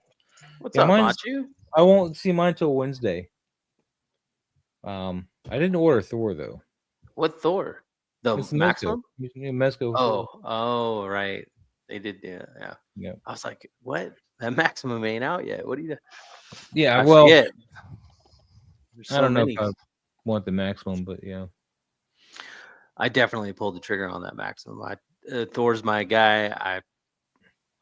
What's up, Machu? I won't see mine till Wednesday. I didn't order Thor though. What Thor? The Maximum? Mezco. Oh, right. They did, yeah. I was like, what? That Maximum ain't out yet. What do you? Yeah, I don't know if I want the Maximum, but yeah. I definitely pulled the trigger on that Maximum. Thor's my guy.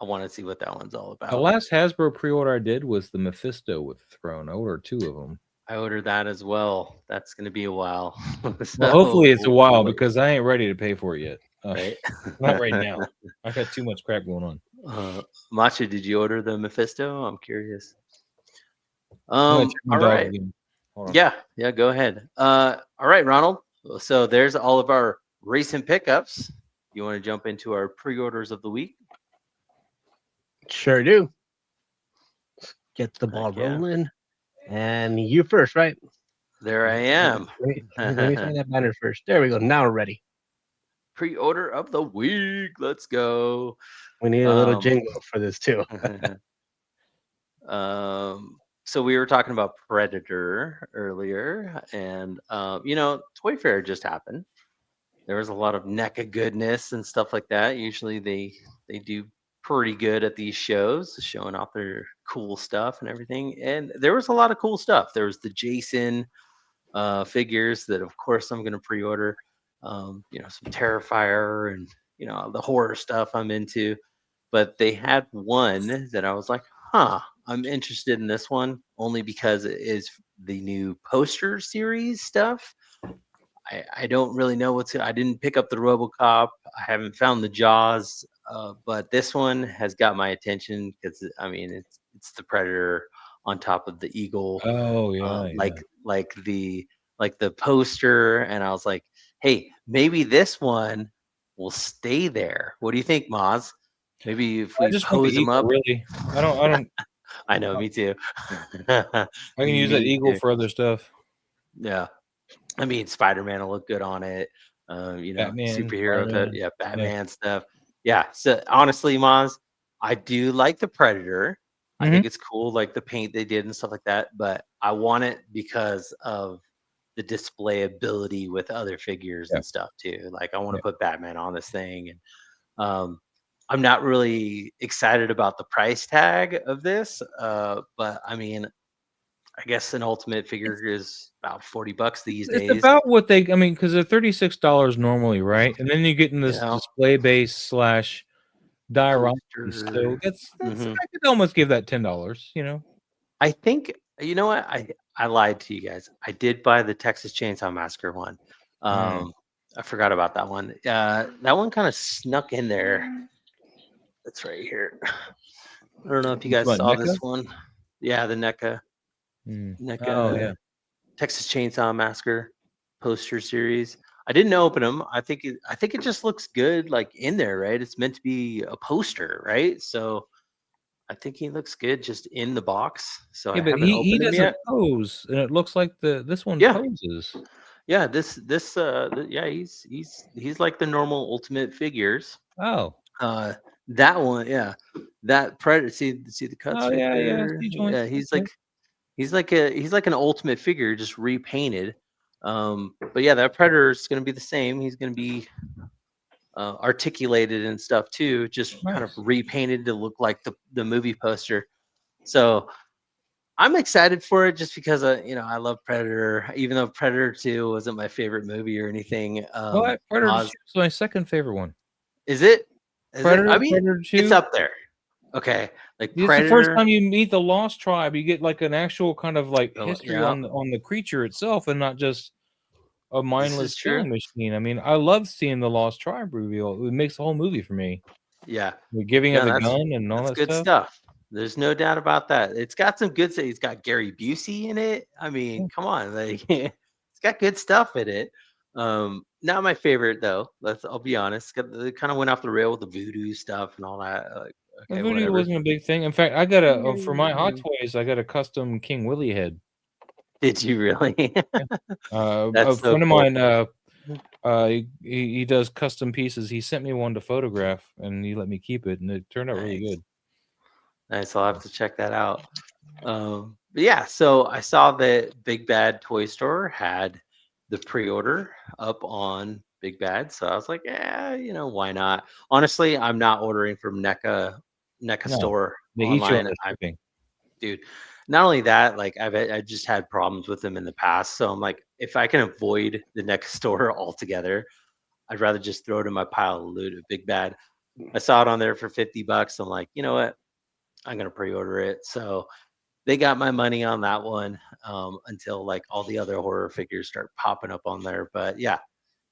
I want to see what that one's all about. The last Hasbro pre-order I did was the Mephisto with Throne. I ordered 2 of them. I ordered that as well. That's going to be a while. Well, hopefully it's a while because I ain't ready to pay for it yet. Right? Not right now. I got too much crap going on. Macha, did you order the Mephisto? I'm curious. All right. Yeah, go ahead. All right, Ronald. So there's all of our recent pickups. You want to jump into our pre-orders of the week? Sure do. Get the ball rolling. And you first, right? There I am. Let me find that banner first. There we go. Now we're ready. Pre-order of the week. Let's go. We need a little jingle for this too. So we were talking about Predator earlier, and Toy Fair just happened. There was a lot of NECA goodness and stuff like that. Usually they do pretty good at these shows, showing off their cool stuff and everything. And there was a lot of cool stuff. There was the Jason figures that, of course, I'm going to pre-order. Some Terrifier and the horror stuff I'm into. but they had one that I was like, huh, I'm interested in this one only because it is the new poster series stuff. I don't really know I didn't pick up the RoboCop. I haven't found the Jaws, but this one has got my attention because I mean it's the Predator on top of the Eagle, Oh yeah, yeah. like the poster, and I was like, hey, maybe this one will stay there. What do you think, Maz? Maybe if I we just want the pose them eagle, up. really. I don't. I know, me too. I can use that Me eagle too. for other stuff. Yeah. I mean, Spider-Man will look good on it. Batman, Superhero, Spider-Man. yeah, Yeah. Batman stuff. Yeah. So honestly, Maz, I do like the Predator. I Mhm. think it's cool, like the paint they did and stuff like that. But I want it because of the display ability with other figures Yeah. and stuff too. Like I want to Yeah. put Batman on this thing, and I'm not really excited about the price tag of this. But I mean, I guess an ultimate figure is about $40 these It's days. about what they. I mean, because they're $36 normally, right? And then you get in You this know, display base / diorama. So poster. that's. hmm I could almost give that $10. You know. I think you know what I lied to you guys. I did buy the Texas Chainsaw Massacre one. Mm. I forgot about that one. That one kind of snuck in there. It's right here. I don't know if you You talking guys about saw this NECA? one. Yeah, the Mm. Oh NECA yeah. Texas Chainsaw Massacre poster series. I didn't open them. I think it just looks good, like in there, right? It's meant to be a poster, right? So I think he looks good just in the box. So I Yeah, but haven't he opened him doesn't yet. pose, and it looks like this one Yeah, poses. yeah. Yeah, he's like the normal Ultimate figures. Oh. Uh, that one, yeah. That Predator. See the cuts Oh right yeah, yeah. there. See Yeah, joints. Okay. he's like an Ultimate figure, just repainted. But yeah, that Predator is going to be the same. He's going to be articulated and stuff too, just kind of Nice. repainted to look like the movie poster. So I'm excited for it just because I love Predator, even though Predator 2 wasn't my favorite movie or anything. What? Predator 2 Oz, is my second favorite one. is it? Is it? I Predator, mean, Predator it's 2. up there. Okay, like It's the first Predator. time you meet the Lost Tribe. You get like an actual kind of like history Yeah, on the creature itself, and not just a this is mindless true. killing machine. I mean, I love seeing the Lost Tribe reveal. It makes the whole movie for me. Yeah, The giving of no, the gun and all that's that good stuff. stuff. There's no doubt about that. It's got some good stuff. It's got Gary Busey in it. I Yeah. mean, come on, like it's got good stuff in it. Not my favorite though. I'll be honest. It kind of went off the rail with the voodoo stuff and all that. Like, The okay, voodoo whatever. wasn't a big thing. In fact, I got for my Hot Toys, I got a custom King Willie head. Did you really? Yeah. A That's so friend of cool. mine, he does custom pieces. He sent me one to photograph, and he let me keep it, and it turned out really Nice. good. Nice. I'll have to check that out. But yeah, so I saw that Big Bad Toy Store had the pre-order up on Big Bad, so I was like, yeah, why not? Honestly, I'm not ordering from NECA No, store they eat you on online. the shipping. Dude, not only that, like I just had problems with them in the past, so I'm like, if I can avoid the NECA store altogether, I'd rather just throw it in my pile of loot at Big Bad. I saw it on there for $50. I'm like, you know what? I'm gonna pre-order it. So they got my money on that one until like all the other horror figures start popping up on there. But yeah,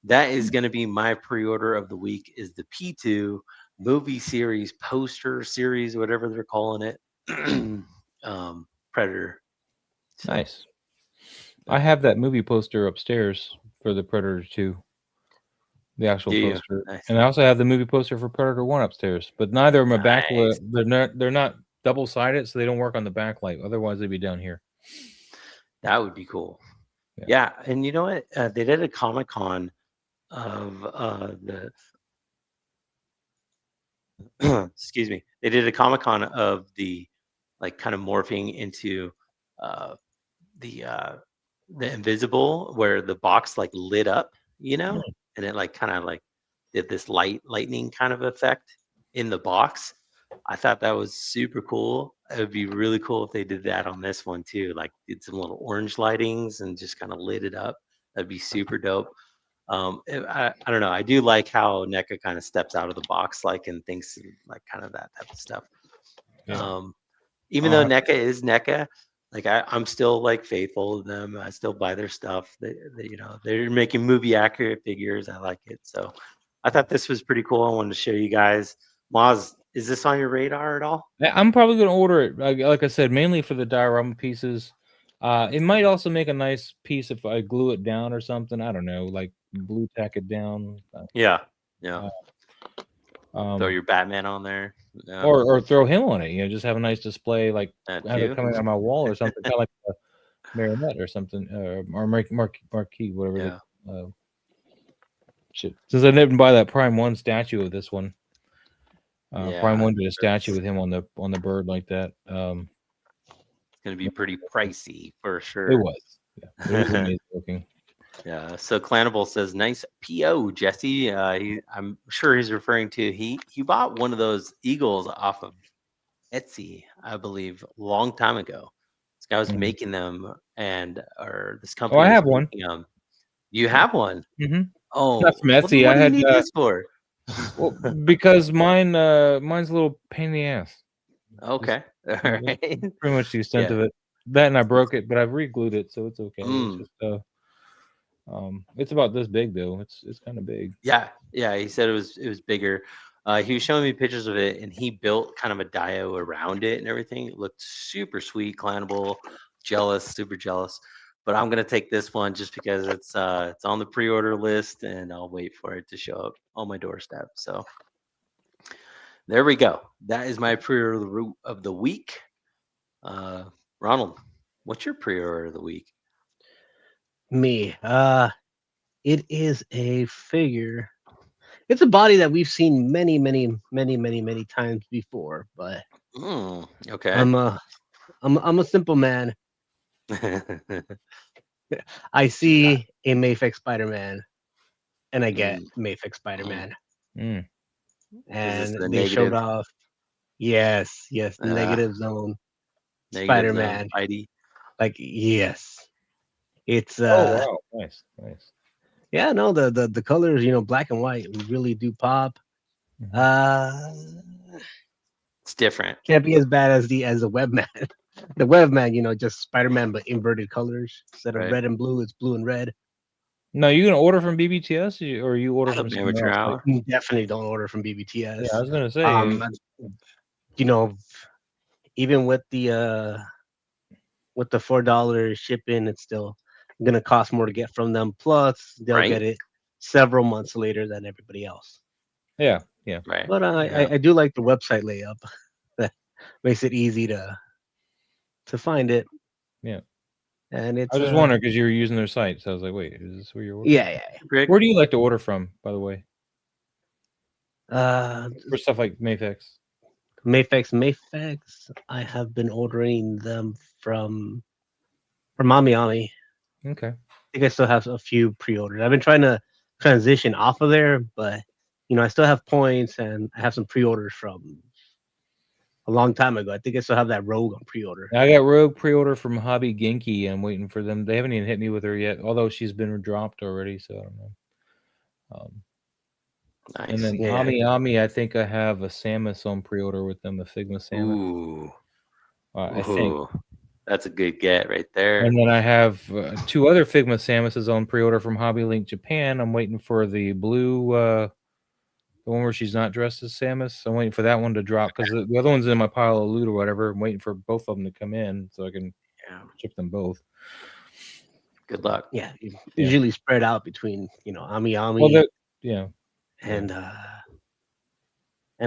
that is going to be my pre-order of the week. Is the P2 movie series, poster series, whatever they're calling it, Predator. So Nice. I have that movie poster upstairs for the Predator 2, the actual do you? poster, Nice. and I also have the movie poster for Predator 1 upstairs. But neither of them are backlit. Nice. They're not double sided, so they don't work on the backlight. Otherwise, they'd be down here. That would be cool. Yeah. Yeah, and you know what? They did a Comic-Con of excuse me. They did a Comic-Con of the like kind of morphing into uh, the invisible where the box like lit up, Hmm. and it like kind of like did this lightning kind of effect in the box. I thought that was super cool. It would be really cool if they did that on this one too, like did some little orange lightings and just kind of lit it up. That'd be super dope. I don't know. I do like how NECA kind of steps out of the box, like, and thinks like kind of that type of stuff. Yeah. Even though NECA is NECA, like I'm still like faithful to them. I still buy their stuff. They're making movie accurate figures. I like it. So I thought this was pretty cool. I wanted to show you guys. Moz, is this on your radar at all? I'm probably gonna order it. Like I said, mainly for the diorama pieces. It might also make a nice piece if I glue it down or something. I don't know, like blue tack it down. Yeah. Throw Throw your Batman on there. Yeah. Or throw him on it. Just have a nice display, like That have it too. coming on my wall or something, kind of like a marionette or something, or marquee, whatever. Yeah. Shit. Since I didn't buy that Prime 1 statue of this one. Yeah, Prime 1 did a statue with him on the bird like that. It's gonna be pretty pricey for sure. It was. Yeah, it was amazing looking. Yeah. So Clanable says, "Nice PO, Jesse." I'm sure he's referring to he bought one of those eagles off of Etsy, I believe, a long time ago. This guy was making them, or this company. Oh, I have one. You have one? Mm-hmm. Oh, not from Etsy. What do you need this for? Well, because mine's a little pain in the ass. Okay. All right. Pretty much the extent of it. That, and I broke it, but I've re-glued it, so it's okay. It's just, it's about this big though. It's kind of big. Yeah. He said it was bigger. He was showing me pictures of it, and he built kind of a dio around it and everything. It looked super sweet, Clanable, super jealous. But I'm gonna take this one just because it's on the pre-order list, and I'll wait for it to show up on my doorstep. So there we go. That is my pre-order of the week. Ronald, what's your pre-order of the week? Me. It is a figure. It's a body that we've seen many times before, but okay. I'm a simple man. I see a Mayfix Spider-Man, and I get Mayfix Spider-Man. And they showed off. Yes, the negative zone Spider-Man. Like, yes. It's wow. Nice. Yeah, no, the colors, black and white really do pop. It's different. Can't be as bad as the Webman. The Webman, just Spider-Man but inverted colors. Instead of red and blue, it's blue and red. No, you gonna order from BBTS or you order from Amateur Hour? You definitely don't order from BBTS. Yeah, I was gonna say. Even with the $4 shipping, it's still gonna cost more to get from them. Plus, they'll get it several months later than everybody else. Yeah. Right. But I do like the website layup. That makes it easy to find it. Yeah. And it's I just wondered because you were using their site, so I was like, wait, is this where you're ordering? Yeah. Where do you like to order from, by the way? For stuff like Mayfix. Mayfix. I have been ordering them from Ami. Okay. I think I still have a few pre-orders. I've been trying to transition off of there, but I still have points, and I have some pre-orders from a long time ago. I think I still have that Rogue on pre-order. I got Rogue pre-order from Hobby Genki. I'm waiting for them. They haven't even hit me with her yet, although she's been dropped already, so I don't know. Nice. And then Ami, I think I have a Samus on pre-order with them, a Figma Samus. Ooh. I think that's a good get right there. And then I have 2 other Figma Samuses on pre-order from Hobby Link Japan. I'm waiting for the blue, the one where she's not dressed as Samus. I'm waiting for that one to drop because the other one's in my pile of loot or whatever. I'm waiting for both of them to come in so I can ship them both. Good luck. Yeah, usually spread out between Ami. Well, and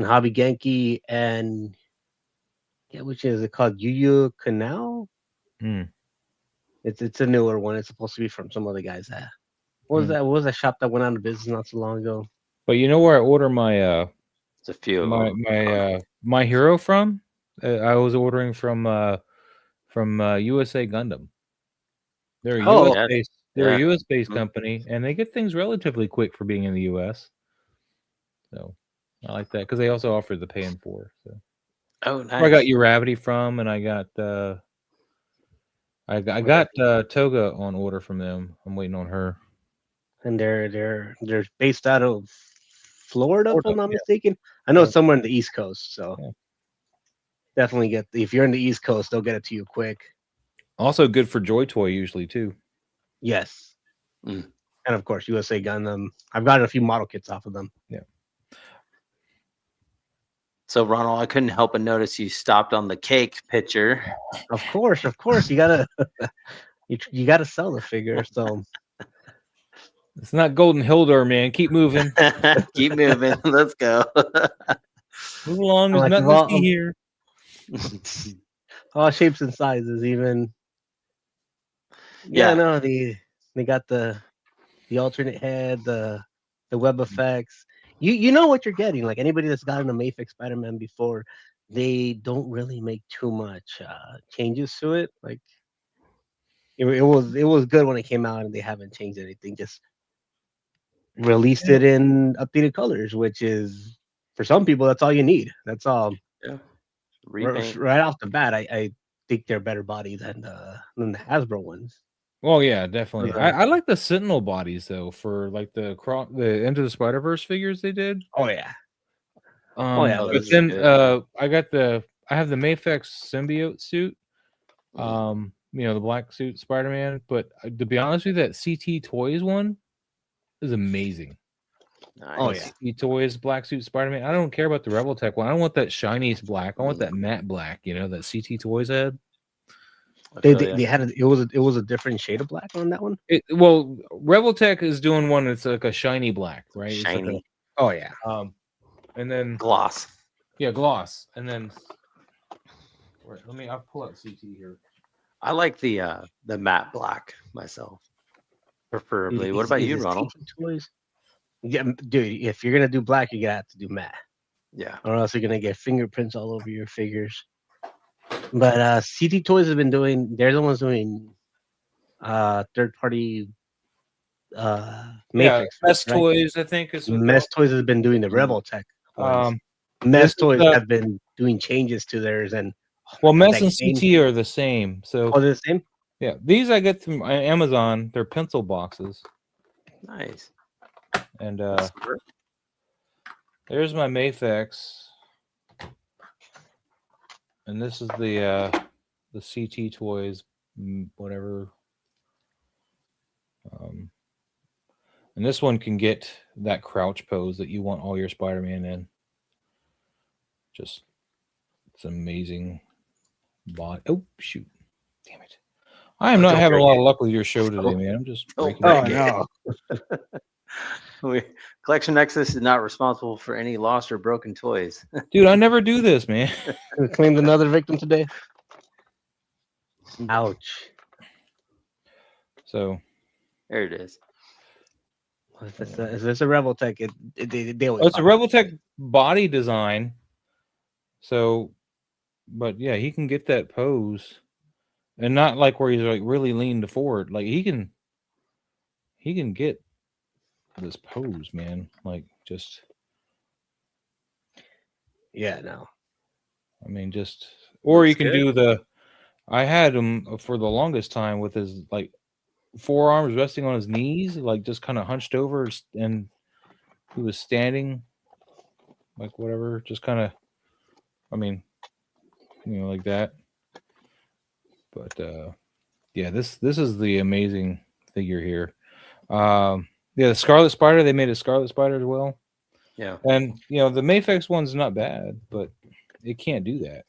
Hobby Genki and which is it called? Yu Canal? It's a newer one. It's supposed to be from some other guys. What was that? What was that shop that went out of business not so long ago? But you know where I order my it's a few my hero from? I was ordering from USA Gundam. They're a US based company, and they get things relatively quick for being in the US. So I like that because they also offer the pay in 4. So nice. Where I got Uravity from, and I got Toga on order from them. I'm waiting on her. and they're based out of Florida, if I'm not Yeah. mistaken. I know Yeah. somewhere in the East Coast, so Yeah. definitely get if you're in the East Coast, they'll get it to you quick. Also good for Joy Toy usually too. Yes, Mm. and of course USA Gundam. I've gotten a few model kits off of them. Yeah. So Ronald, I couldn't help but notice you stopped on the cake picture. Of course, you gotta you gotta sell the figure. So It's not Golden Hildor, man. Keep moving. Keep moving. Let's go. Move along. There's like nothing to see here. all shapes and sizes, even. Yeah. No, they got the alternate head, the web effects. You know what you're getting. Like anybody that's gotten a Mayfix Spider-Man before, they don't really make too much changes to it. Like it was good when it came out, and they haven't changed anything. Just released it in updated colors, which is for some people that's all you need. That's all. Yeah. Repaint. Right off the bat, I think they're better body than the Hasbro ones. Oh yeah, definitely. I like the Sentinel bodies though for like the Into the Spider-Verse figures they did. Oh yeah. But then I have the Mafex symbiote suit. The black suit Spider-Man. But to be honest with you, that CT Toys one is amazing. Nice. Oh yeah. CT Toys black suit Spider-Man. I don't care about the Rebel Tech one. I don't want that shiny black. I want that matte black. That CT Toys had. They had it was a different shade of black on that one. Rebel Tech is doing one that's like a shiny black, right? Shiny. Oh yeah. And then Gloss. Yeah, gloss. And then I'll pull up CT here. I like the matte black myself, preferably. What about you, Ronald? Toys? Yeah, dude. If you're gonna do black, you're gonna have to do matte. Yeah. Or else you're gonna get fingerprints all over your figures. But CT Toys have been doing. They're the ones doing third party Matrix. Mess Toys, I think is Mess Toys has been doing the Rebel Tech ones. Mess Toys have been doing changes to theirs, and Mess and CT are the same. So they're the same. Yeah, these I get from Amazon. They're pencil boxes. Nice. And there's my Mafex, and this is the CT Toys, whatever. And this one can get that crouch pose that you want all your Spider-Man in. It's amazing. Oh shoot! Damn it! I am not having a lot of luck with your show today, man. I'm just breaking no. Collection Nexus is not responsible for any lost or broken toys. Dude, I never do this, man. We claimed another victim today. Ouch. So there it is. If it's a Rebel Tech, it's a Rebel Tech body design. So, but yeah, he can get that pose, and not like where he's like really leaned forward. Like he can get this pose, man. Like just, yeah, no. I mean, or you can do I had him for the longest time with his like forearms resting on his knees, like just kind of hunched over, and he was standing, like whatever, just kind of. I mean, like that. But yeah, this is the amazing figure here. The Scarlet Spider, they made a Scarlet Spider as well. Yeah. And the Mafex one's not bad, but it can't do that.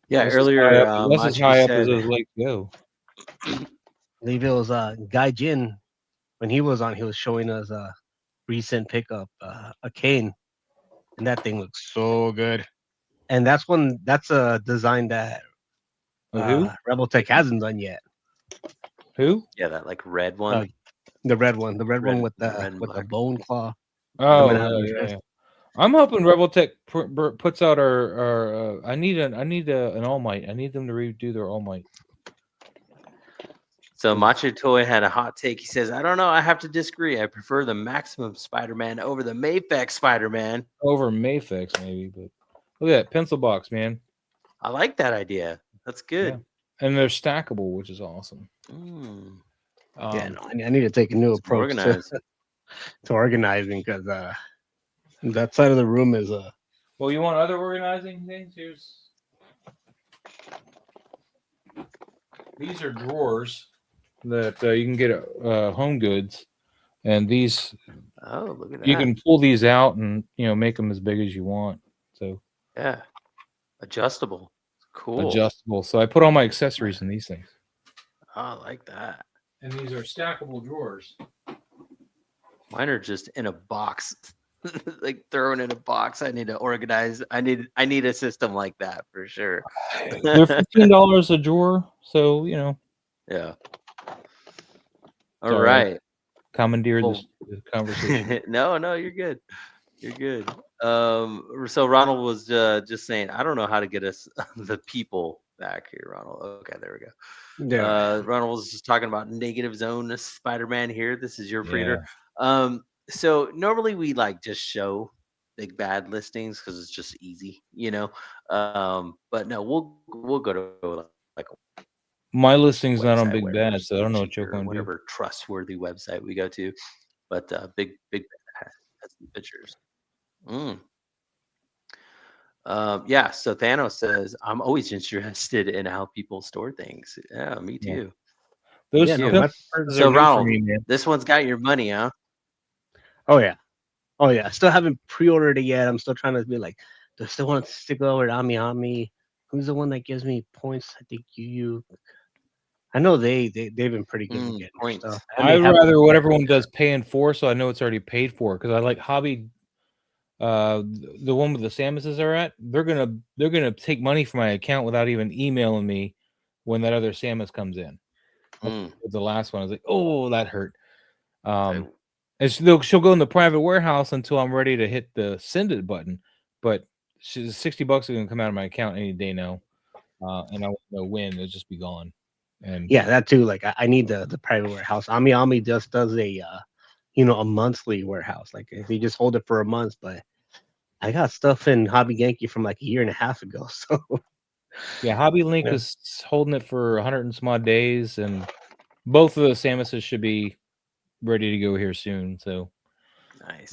Yeah, earlier this is high up as those legs go. I believe it was Guy Jin when he was on. He was showing us a recent pickup, a cane, and that thing looks so good. And that's a design that Rebel Tech hasn't done yet. Who? Yeah, that like red one. The red one with the bone claw. Oh, yeah. I'm hoping Rebel Tech puts out our I need an All Might. I need them to redo their All Might. So Macho Toy had a hot take. He says, I don't know. I have to disagree. I prefer the Maximum Spider-Man over the Mafex Spider-Man. Over Mafex, maybe. But look at that pencil box, man. I like that idea. That's good. Yeah. And they're stackable, which is awesome. Yeah, no, I need to take a new approach Organized. to organizing because that side of the room is Well, you want other organizing things? These are drawers that you can get at Home Goods, and these Oh, look at that. you can pull these out and make them as big as you want. So yeah, adjustable. Cool. Adjustable. So I put all my accessories in these things. Oh, I like that. And these are stackable drawers. Mine are just in a box, like thrown in a box. I need to organize. I need a system like that for sure. They're $15 a drawer, so Yeah. All Sorry, right. Commandeered this conversation. No, you're good. You're good. So Ronald was just saying, I don't know how to get us the people back here, Ronald. Okay, there we go. yeah. Ronald was just talking about Negative Zone Spider-Man here. This is your breeder. So normally we like just show big bad listings because it's just easy, but no, we'll go to like My listing's not on website, Big whatever, Bad, so I don't know what you're cheaper, going to do. whatever trustworthy website we go to. But Big Bad has some pictures. Yeah, so Thanos says, I'm always interested in how people store things. Yeah, me too. Those Yeah, no, pencil my- cards So are new for Ronald, me, man. this one's got your money, huh? Oh yeah. I still haven't pre-ordered it yet. I'm still trying to be like, do I still want to stick over to Ami? Who's the one that gives me points? I think you. I know they've been pretty good with getting points. stuff. I'd rather what everyone does pay in full, so I know it's already paid for. Because I like Hobby, the one with the Samuses are at. They're gonna take money from my account without even emailing me when that other Samus comes in. The last one, I was like, oh, that hurt. And she'll go in the private warehouse until I'm ready to hit the send it button. But she's $60 is gonna come out of my account any day now, and I won't know when. It'll just be gone. And yeah, that too. Like I need the private warehouse. Ami just does a a monthly warehouse. Like if you just hold it for a month, but I got stuff in Hobby Yankee from like a year and a half ago. So yeah, Hobby Link was holding it for 100 and some odd days, and both of the Samuses should be ready to go here soon. So nice.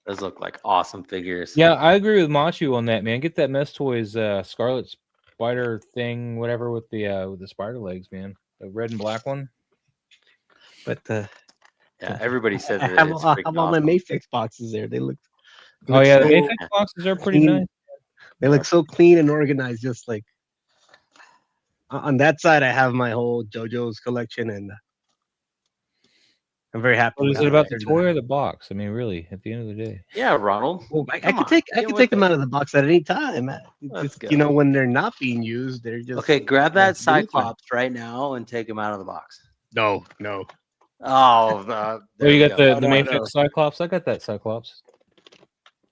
Those look like awesome figures. Yeah, I agree with Machu on that, man. Get that Mess Toys Scarlet Spider thing, whatever, with the spider legs, man. The red and black one. But yeah, everybody said I that have, it's I freaking have all my awesome. Mafex boxes there. They look Oh yeah, so the Mafex boxes are pretty clean. nice. They look so clean and organized. Just like on that side, I have my whole JoJo's collection, and I'm very happy. What is it about the toy or the box? I mean, really, at the end of the day. Yeah, Ronald. Well, I can take them out of the box at any time. Just, when they're not being used, they're just okay. Grab that Cyclops right now and take him out of the box. No. Oh, you got the Mafex Cyclops. I got that Cyclops.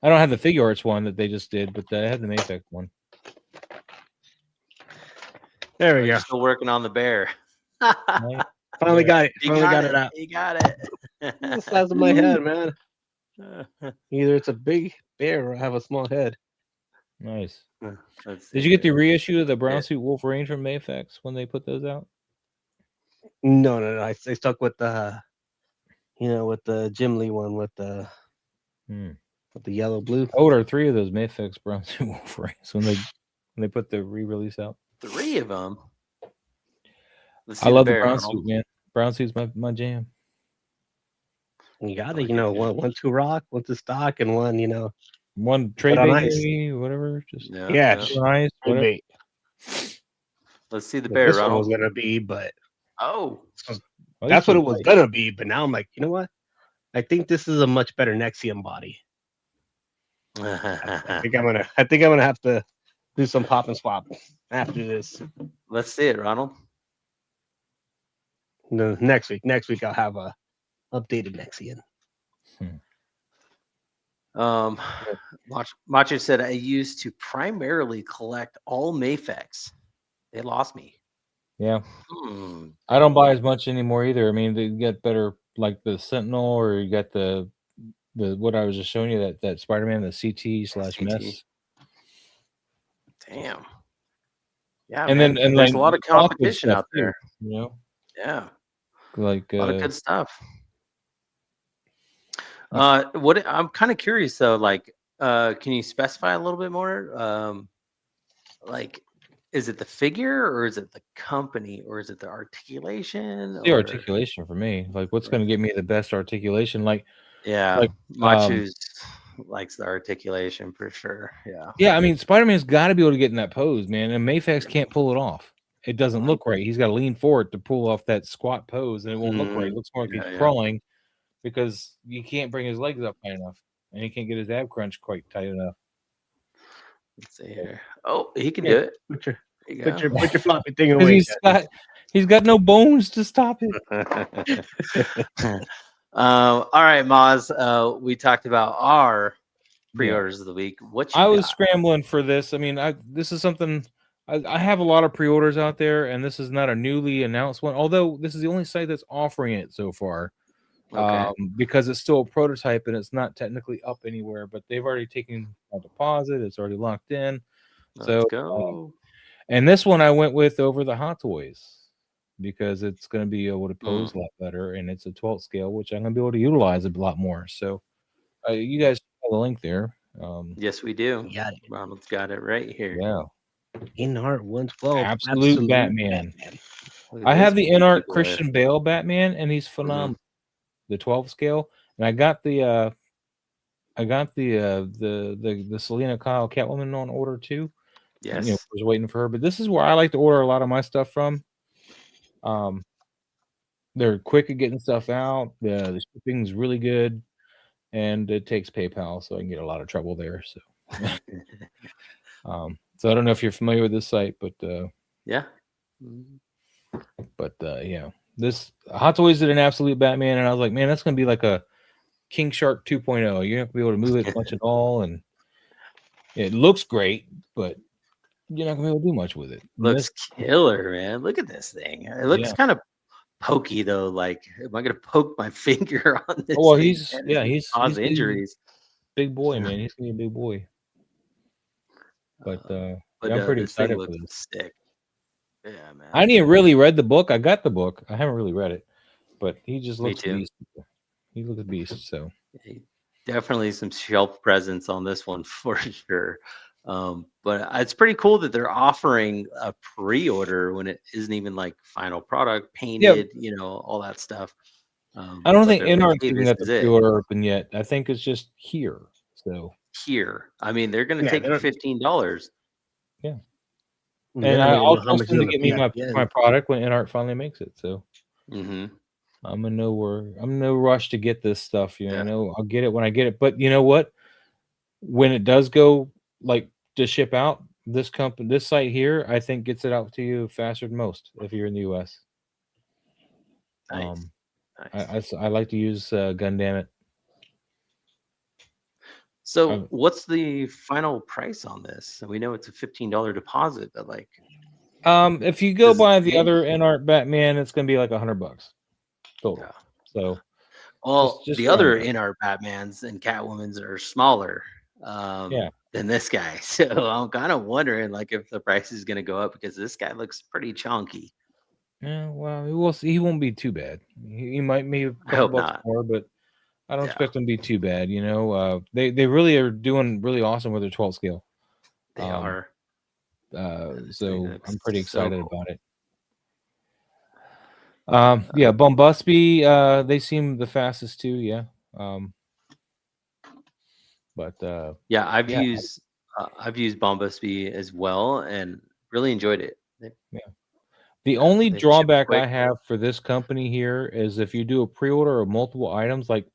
I don't have the Figure Arts one that they just did, but I have the Mafex one. There we go. You're still working on the bear. Finally got it. Finally got it out. You got it. The size of my head, man. Either it's a big bear or I have a small head. Nice. Did you get the reissue of the Brown Suit Wolverine from Mafex when they put those out? No. I stuck with the, with the Jim Lee one with the yellow blue. I ordered 3 of those Mafex Brown Suit Wolverines when they put the re-release out. 3 of them. I love the Brown Suit, man. Brown Suit's my jam. You got it, one to rock, one to stock, and one, one trade bait, whatever. Just nice. Bait. Let's see the bear. This one was gonna be, but that's what it was gonna be. But now I'm like, you know what? I think this is a much better Nexium body. I think I'm gonna have to do some pop and swap after this. Let's see it, Ronald. No, next week I'll have a updated Nexium. Macho said I used to primarily collect all Mafex. They lost me. Yeah. I don't buy as much anymore either. I mean, they get better, like the Sentinel, or you got the what I was just showing you, that Spider-Man, the CT/Mess. Damn. Yeah, and man. then there's like a lot of competition out there. Yeah. Yeah. Like a lot of good stuff. What I'm kind of curious though, like, can you specify a little bit more? Like, is it the figure, or is it the company, or is it the articulation? It's the articulation for me. Like, what's going to get me the best articulation? Like Machu's likes the articulation for sure. Yeah. I mean, Spider-Man's got to be able to get in that pose, man, and Mayfax can't pull it off. It doesn't look right. He's got to lean forward to pull off that squat pose, and it won't look right. It looks more like he's crawling because you can't bring his legs up high enough, and he can't get his ab crunch quite tight enough. Let's see here. Oh, he can do it. Put your floppy thing away. He's got no bones to stop it. All right, Maz. We talked about our pre-orders of the week. I was scrambling for this. I mean, this is something I have a lot of pre-orders out there, and this is not a newly announced one. Although this is the only site that's offering it so far, because it's still a prototype and it's not technically up anywhere. But they've already taken a deposit; it's already locked in. Let's go. And this one I went with over the Hot Toys because it's going to be able to pose a lot better, and it's a 12th scale, which I'm going to be able to utilize a lot more. So, you guys have the link there. Yes, we do. Ronald's got it right here. Yeah. InArt 112. Absolute Batman. I have the InArt Christian Bale Batman, and he's phenomenal. The 12 scale, and I got the Selena Kyle Catwoman on order too. Yes, I was waiting for her, but this is where I like to order a lot of my stuff from. They're quick at getting stuff out. The shipping's really good, and it takes PayPal, so I can get a lot of trouble there. So, so I don't know if you're familiar with this site, but yeah. This Hot Toys did an absolute Batman, and I was like, man, that's gonna be like a King Shark 2.0. You're not gonna be able to move it much at all, and it looks great, but you're not gonna be able to do much with it. Looks killer, man. Look at this thing. It looks kind of pokey though. Like, am I gonna poke my finger on this? Well, he's cause injuries. Big boy, man. He's gonna be a big boy. But I'm pretty excited for this. Stick. Yeah, man. I didn't even really read the book. I got the book. I haven't really read it, but he just looks beast. He looks a beast. So definitely some shelf presence on this one for sure. But it's pretty cool that they're offering a pre-order when it isn't even like final product painted, all that stuff. I don't think InArt's even got the pre-order open yet. I think it's just here. So I mean, they're going to take $15. Yeah. And I'll trust them to get me my product when InArt finally makes it. So I'm in no rush to get this stuff. I'll get it when I get it. But you know what? When it does go like to ship out, this site here, I think gets it out to you faster than most if you're in the US. Nice. I like to use Gundam it. So what's the final price on this? We know it's a $15 deposit, but like, if you go by the other InArt Batman, it's gonna be like $100 total. Yeah. So, just the other InArt Batmans and Catwomans are smaller than this guy. So I'm kind of wondering like if the price is gonna go up because this guy looks pretty chunky. Yeah, well, we'll see. He won't be too bad. He might be a couple bucks more, but I don't expect them to be too bad. They really are doing really awesome with their 12 scale. They are. So I'm pretty excited about it. Bombusby, they seem the fastest too. Yeah. I've used Bombusby as well and really enjoyed it. The only drawback I have for this company here is if you do a pre-order of multiple items, like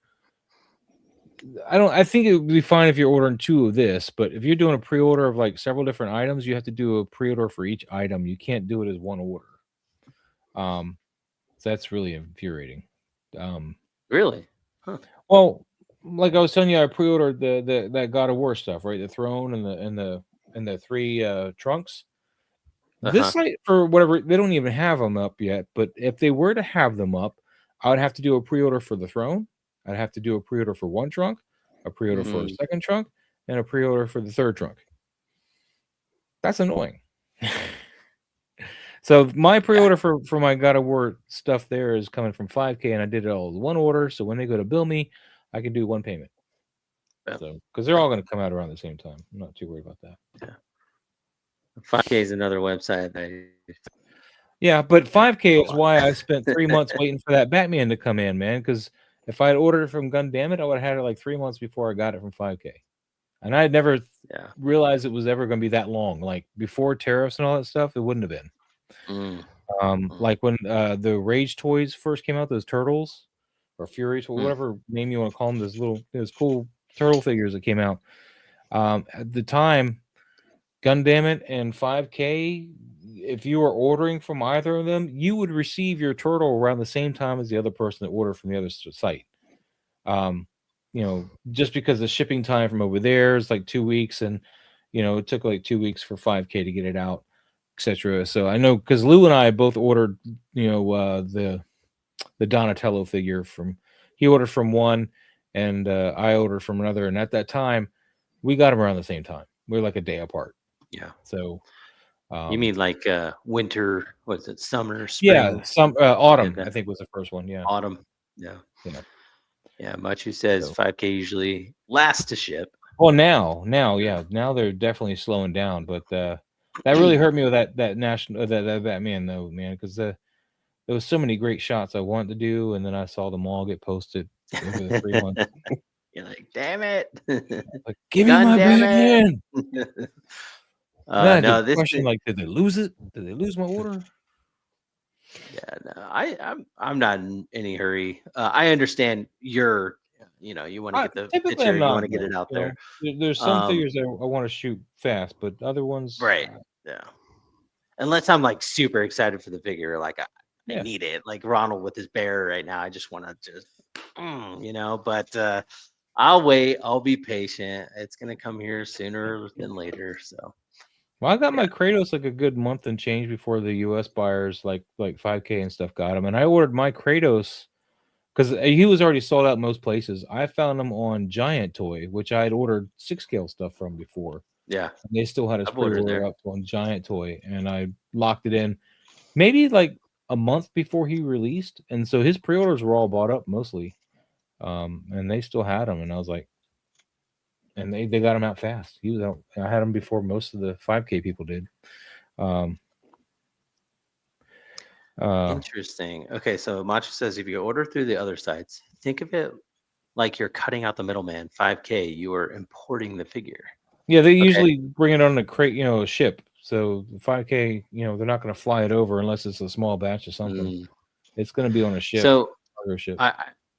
I think it would be fine if you're ordering 2 of this, but if you're doing a pre-order of like several different items, you have to do a pre-order for each item. You can't do it as one order. So that's really infuriating. Really? Huh. Well, like I was telling you, I pre-ordered that God of War stuff, right? The throne and the 3 trunks. This site, for whatever, they don't even have them up yet. But if they were to have them up, I would have to do a pre-order for the throne. I'd have to do a pre-order for 1 trunk, a pre-order for a 2nd trunk, and a pre-order for the 3rd trunk. That's annoying. So my pre-order for my God of War stuff there is coming from 5K, and I did it all as one order. So when they go to bill me, I can do one payment. Yeah. So because they're all going to come out around the same time. I'm not too worried about that. Yeah. 5K is another website. Yeah, but 5K is why I spent 3 months waiting for that Batman to come in, man. Because if I had ordered it from Gundamn, I would have had it like 3 months before I got it from 5K. And I had never realized it was ever going to be that long. Like before tariffs and all that stuff, it wouldn't have been. Like when the Rage toys first came out, those turtles or Fury toys, whatever name you want to call them, those cool turtle figures that came out. At the time, Gundam and 5K, if you were ordering from either of them, you would receive your turtle around the same time as the other person that ordered from the other site. Just because the shipping time from over there is like 2 weeks, and it took like 2 weeks for 5K to get it out, etc. So I know because Lou and I both ordered, the Donatello figure he ordered from one, and I ordered from another, and at that time we got them around the same time. We were like a day apart. Yeah. So you mean like winter? What's it? Summer, spring? Yeah, autumn. I think was the first one. Yeah, autumn. Yeah. Machu says 5K usually lasts to ship. Well, now, they're definitely slowing down, but that really hurt me with that Batman though, man, because there was so many great shots I wanted to do, and then I saw them all get posted over the 3 months. You're like, damn it! Like, give me my Batman. No, this question like, did they lose it? Did they lose my order? Yeah, no, I'm not in any hurry. I understand you want to get the picture, you want to get it out there. There's some figures I want to shoot fast, but other ones, right? Yeah. Unless I'm like super excited for the figure, like I need it, like Ronald with his bear right now. I just want to but I'll wait. I'll be patient. It's gonna come here sooner than later. So. Well, I got my Kratos like a good month and change before the U.S. buyers like 5K and stuff got him, and I ordered my Kratos because he was already sold out most places. I found him on Giant Toy, which I had ordered 6-scale stuff from before. Yeah, and they still had his pre-order up on Giant Toy, and I locked it in maybe like a month before he released, and so his pre-orders were all bought up mostly, and they still had him, and I was like. And they got him out fast. He was out. I had him before most of the 5K people did. Interesting. Okay, so Macho says if you order through the other sites, think of it like you're cutting out the middleman. 5K, you are importing the figure. Yeah, they usually bring it on a crate, a ship. So 5K, they're not going to fly it over unless it's a small batch or something. It's going to be on a ship. So cargo ship.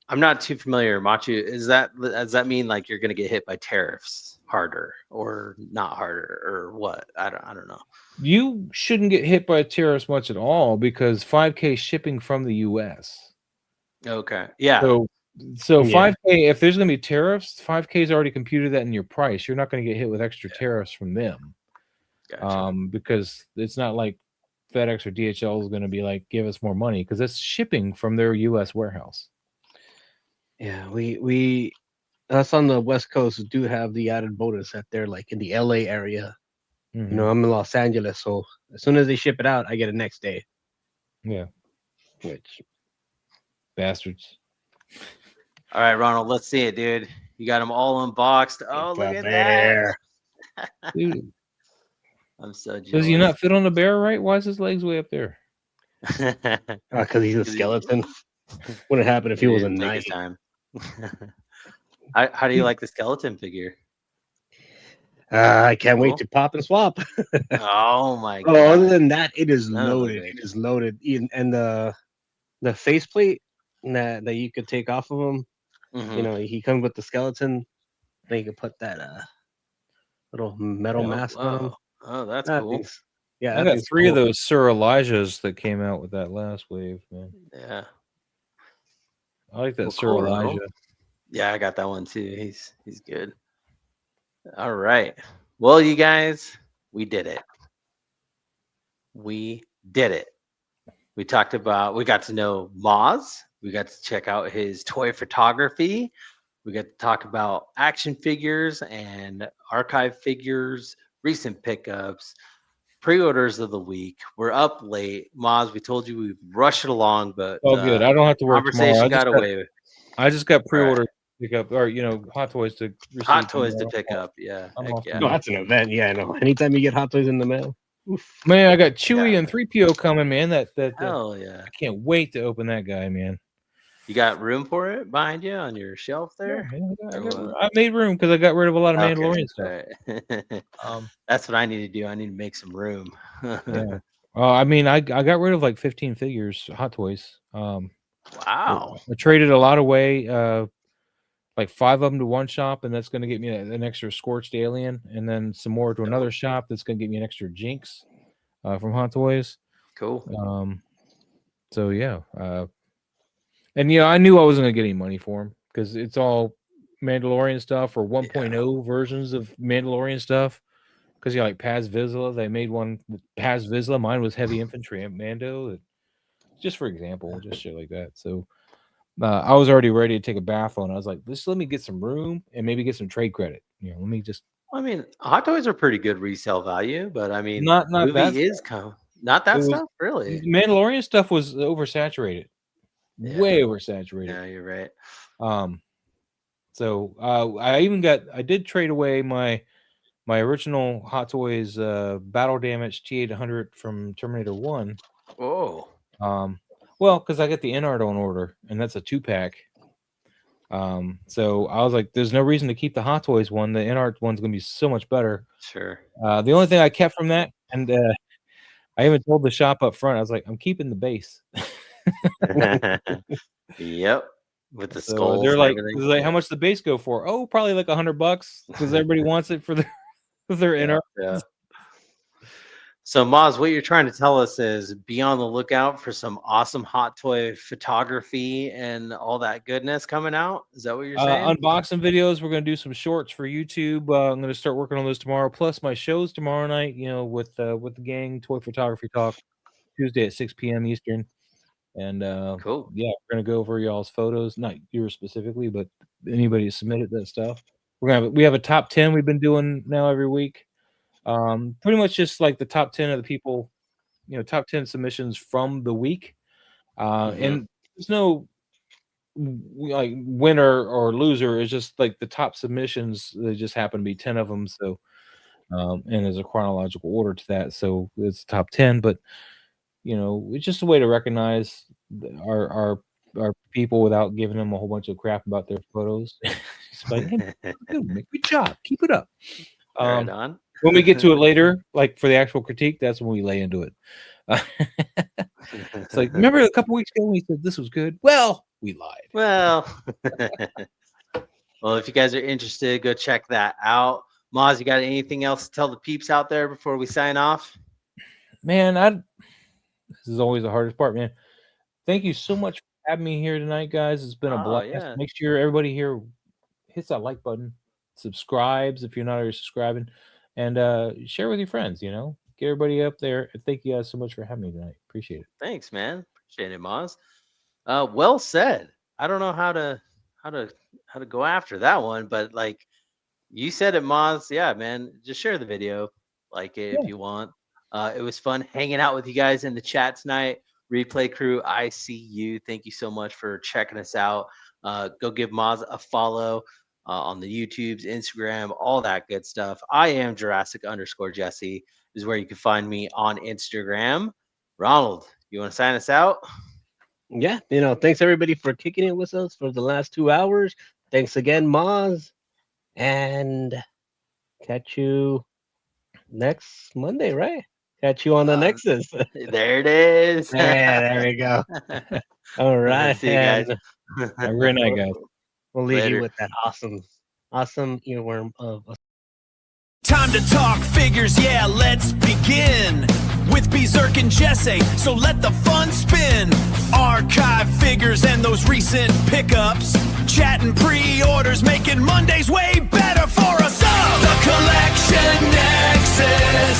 I'm not too familiar, Machu. Does that mean like you're going to get hit by tariffs harder or not harder or what? I don't know. You shouldn't get hit by tariffs much at all because 5K shipping from the U.S. Okay. Yeah. So 5K, if there's going to be tariffs, 5K is already computed that in your price. You're not going to get hit with extra tariffs from them. Gotcha. Because it's not like FedEx or DHL is going to be like, give us more money because it's shipping from their U.S. warehouse. Yeah, we us on the West Coast do have the added bonus that they're like in the LA area. Mm-hmm. I'm in Los Angeles, so as soon as they ship it out, I get it next day. Yeah. Which bastards. All right, Ronald, let's see it, dude. You got them all unboxed. Oh, look at that. Dude. I'm so jealous. Does he not fit on the bear right? Why is his legs way up there? Because he's a skeleton. Wouldn't happen if he was a knight. How do you like the skeleton figure? I can't wait to pop and swap. Oh my god! Other than that, it is loaded. It is loaded, and the faceplate that you could take off of him. Mm-hmm. He comes with the skeleton. Then you can put that little metal mask on him. Oh, that's cool. Yeah, I got 3 of those Sir Elijahs that came out with that last wave, man. Yeah. I like that Sir Elijah. Yeah, I got that one too. He's good. All right. Well, you guys, we did it. We got to know Moz. We got to check out his toy photography. We got to talk about action figures and archive figures, recent pickups, pre-orders of the week. We're up late. Maz, we told you we rushed it along, but good. I don't have to work tomorrow. conversation got away. I just got pre-order pick up, or Hot Toys to receive. Hot Toys to pick up. Yeah. No, that's an event. Yeah, I know. Anytime you get Hot Toys in the mail. Oof. Man, I got Chewy and 3PO coming, man. Hell yeah. I can't wait to open that guy, man. You got room for it behind you on your shelf there? Yeah, I made room because I got rid of a lot of Mandalorian stuff. Right. That's what I need to do. I need to make some room. Yeah. I mean, I got rid of like 15 figures, Hot Toys. Wow. I traded a lot away, like 5 of them to one shop, and that's going to get me an extra Scorched Alien, and then some more to another shop that's going to get me an extra Jinx from Hot Toys. Cool. So yeah. And I knew I wasn't gonna get any money for them because it's all Mandalorian stuff or 1.0 versions of Mandalorian stuff. Because like Paz Vizsla, they made one with Paz Vizsla. Mine was heavy infantry Mando. Just for example, just shit like that. So I was already ready to take a bath on. I was like, just let me get some room and maybe get some trade credit. Let me just. I mean, Hot Toys are pretty good resale value, but I mean, not movie that is not that stuff, really. Mandalorian stuff was oversaturated. Yeah. Way oversaturated. Yeah, you're right. So I did trade away my original Hot Toys battle damage T-800 from Terminator 1. Oh. Well, because I got the Inart on order, and that's a 2-pack. So I was like, there's no reason to keep the Hot Toys one. The Inart one's gonna be so much better. Sure. The only thing I kept from that, and I even told the shop up front, I was like, I'm keeping the base. Yep, with the skulls. They're like, how much the base go for? Oh, probably like $100 because everybody wants it for their inner. Yeah. So Maz, what you're trying to tell us is be on the lookout for some awesome Hot Toy photography and all that goodness coming out. Is that what you're saying? Unboxing videos. We're gonna do some shorts for YouTube. I'm gonna start working on those tomorrow. Plus my shows tomorrow night. With the gang, Toy Photography Talk, Tuesday at 6 p.m. Eastern. And cool. Yeah, we're gonna go over y'all's photos, not yours specifically, but anybody who submitted that stuff. We have a top 10 we've been doing now every week. Pretty much just like the top 10 of the people, top 10 submissions from the week. And there's no like winner or loser. It's just like the top submissions. They just happen to be 10 of them. So and there's a chronological order to that. So it's top 10, but it's just a way to recognize our people without giving them a whole bunch of crap about their photos. It's like, hey, good job, keep it up. Right on. When we get to it later, like for the actual critique, that's when we lay into it. It's like, remember a couple weeks ago when we said this was good? Well, we lied. Well, if you guys are interested, go check that out. Maz, you got anything else to tell the peeps out there before we sign off? Man, this is always the hardest part, man. Thank you so much for having me here tonight, guys. It's been a blast. Yeah. Make sure everybody here hits that like button, subscribes if you're not already subscribing, and share with your friends. Get everybody up there. Thank you guys so much for having me tonight. Appreciate it. Thanks, man. Appreciate it, Maz. Well said. I don't know how to go after that one, but like you said it, Maz. Yeah, man. Just share the video, like it if you want. It was fun hanging out with you guys in the chat tonight. Replay crew, I see you. Thank you so much for checking us out. Go give Maz a follow on the YouTubes, Instagram, all that good stuff. I am Jurassic_Jesse is where you can find me on Instagram. Ronald, you want to sign us out? Yeah, thanks everybody for kicking it with us for the last 2 hours. Thanks again, Maz. And catch you next Monday, right? Catch you on the Nexus. There it is. Yeah, there we go. All right. See you guys. Have a great night, guys. We'll leave you with that awesome earworm of Time to talk figures, yeah, let's begin with Berserk and Jesse, so let the fun spin. Archive figures and those recent pickups, chatting pre-orders, making Mondays way better for us all. The Collection Nexus.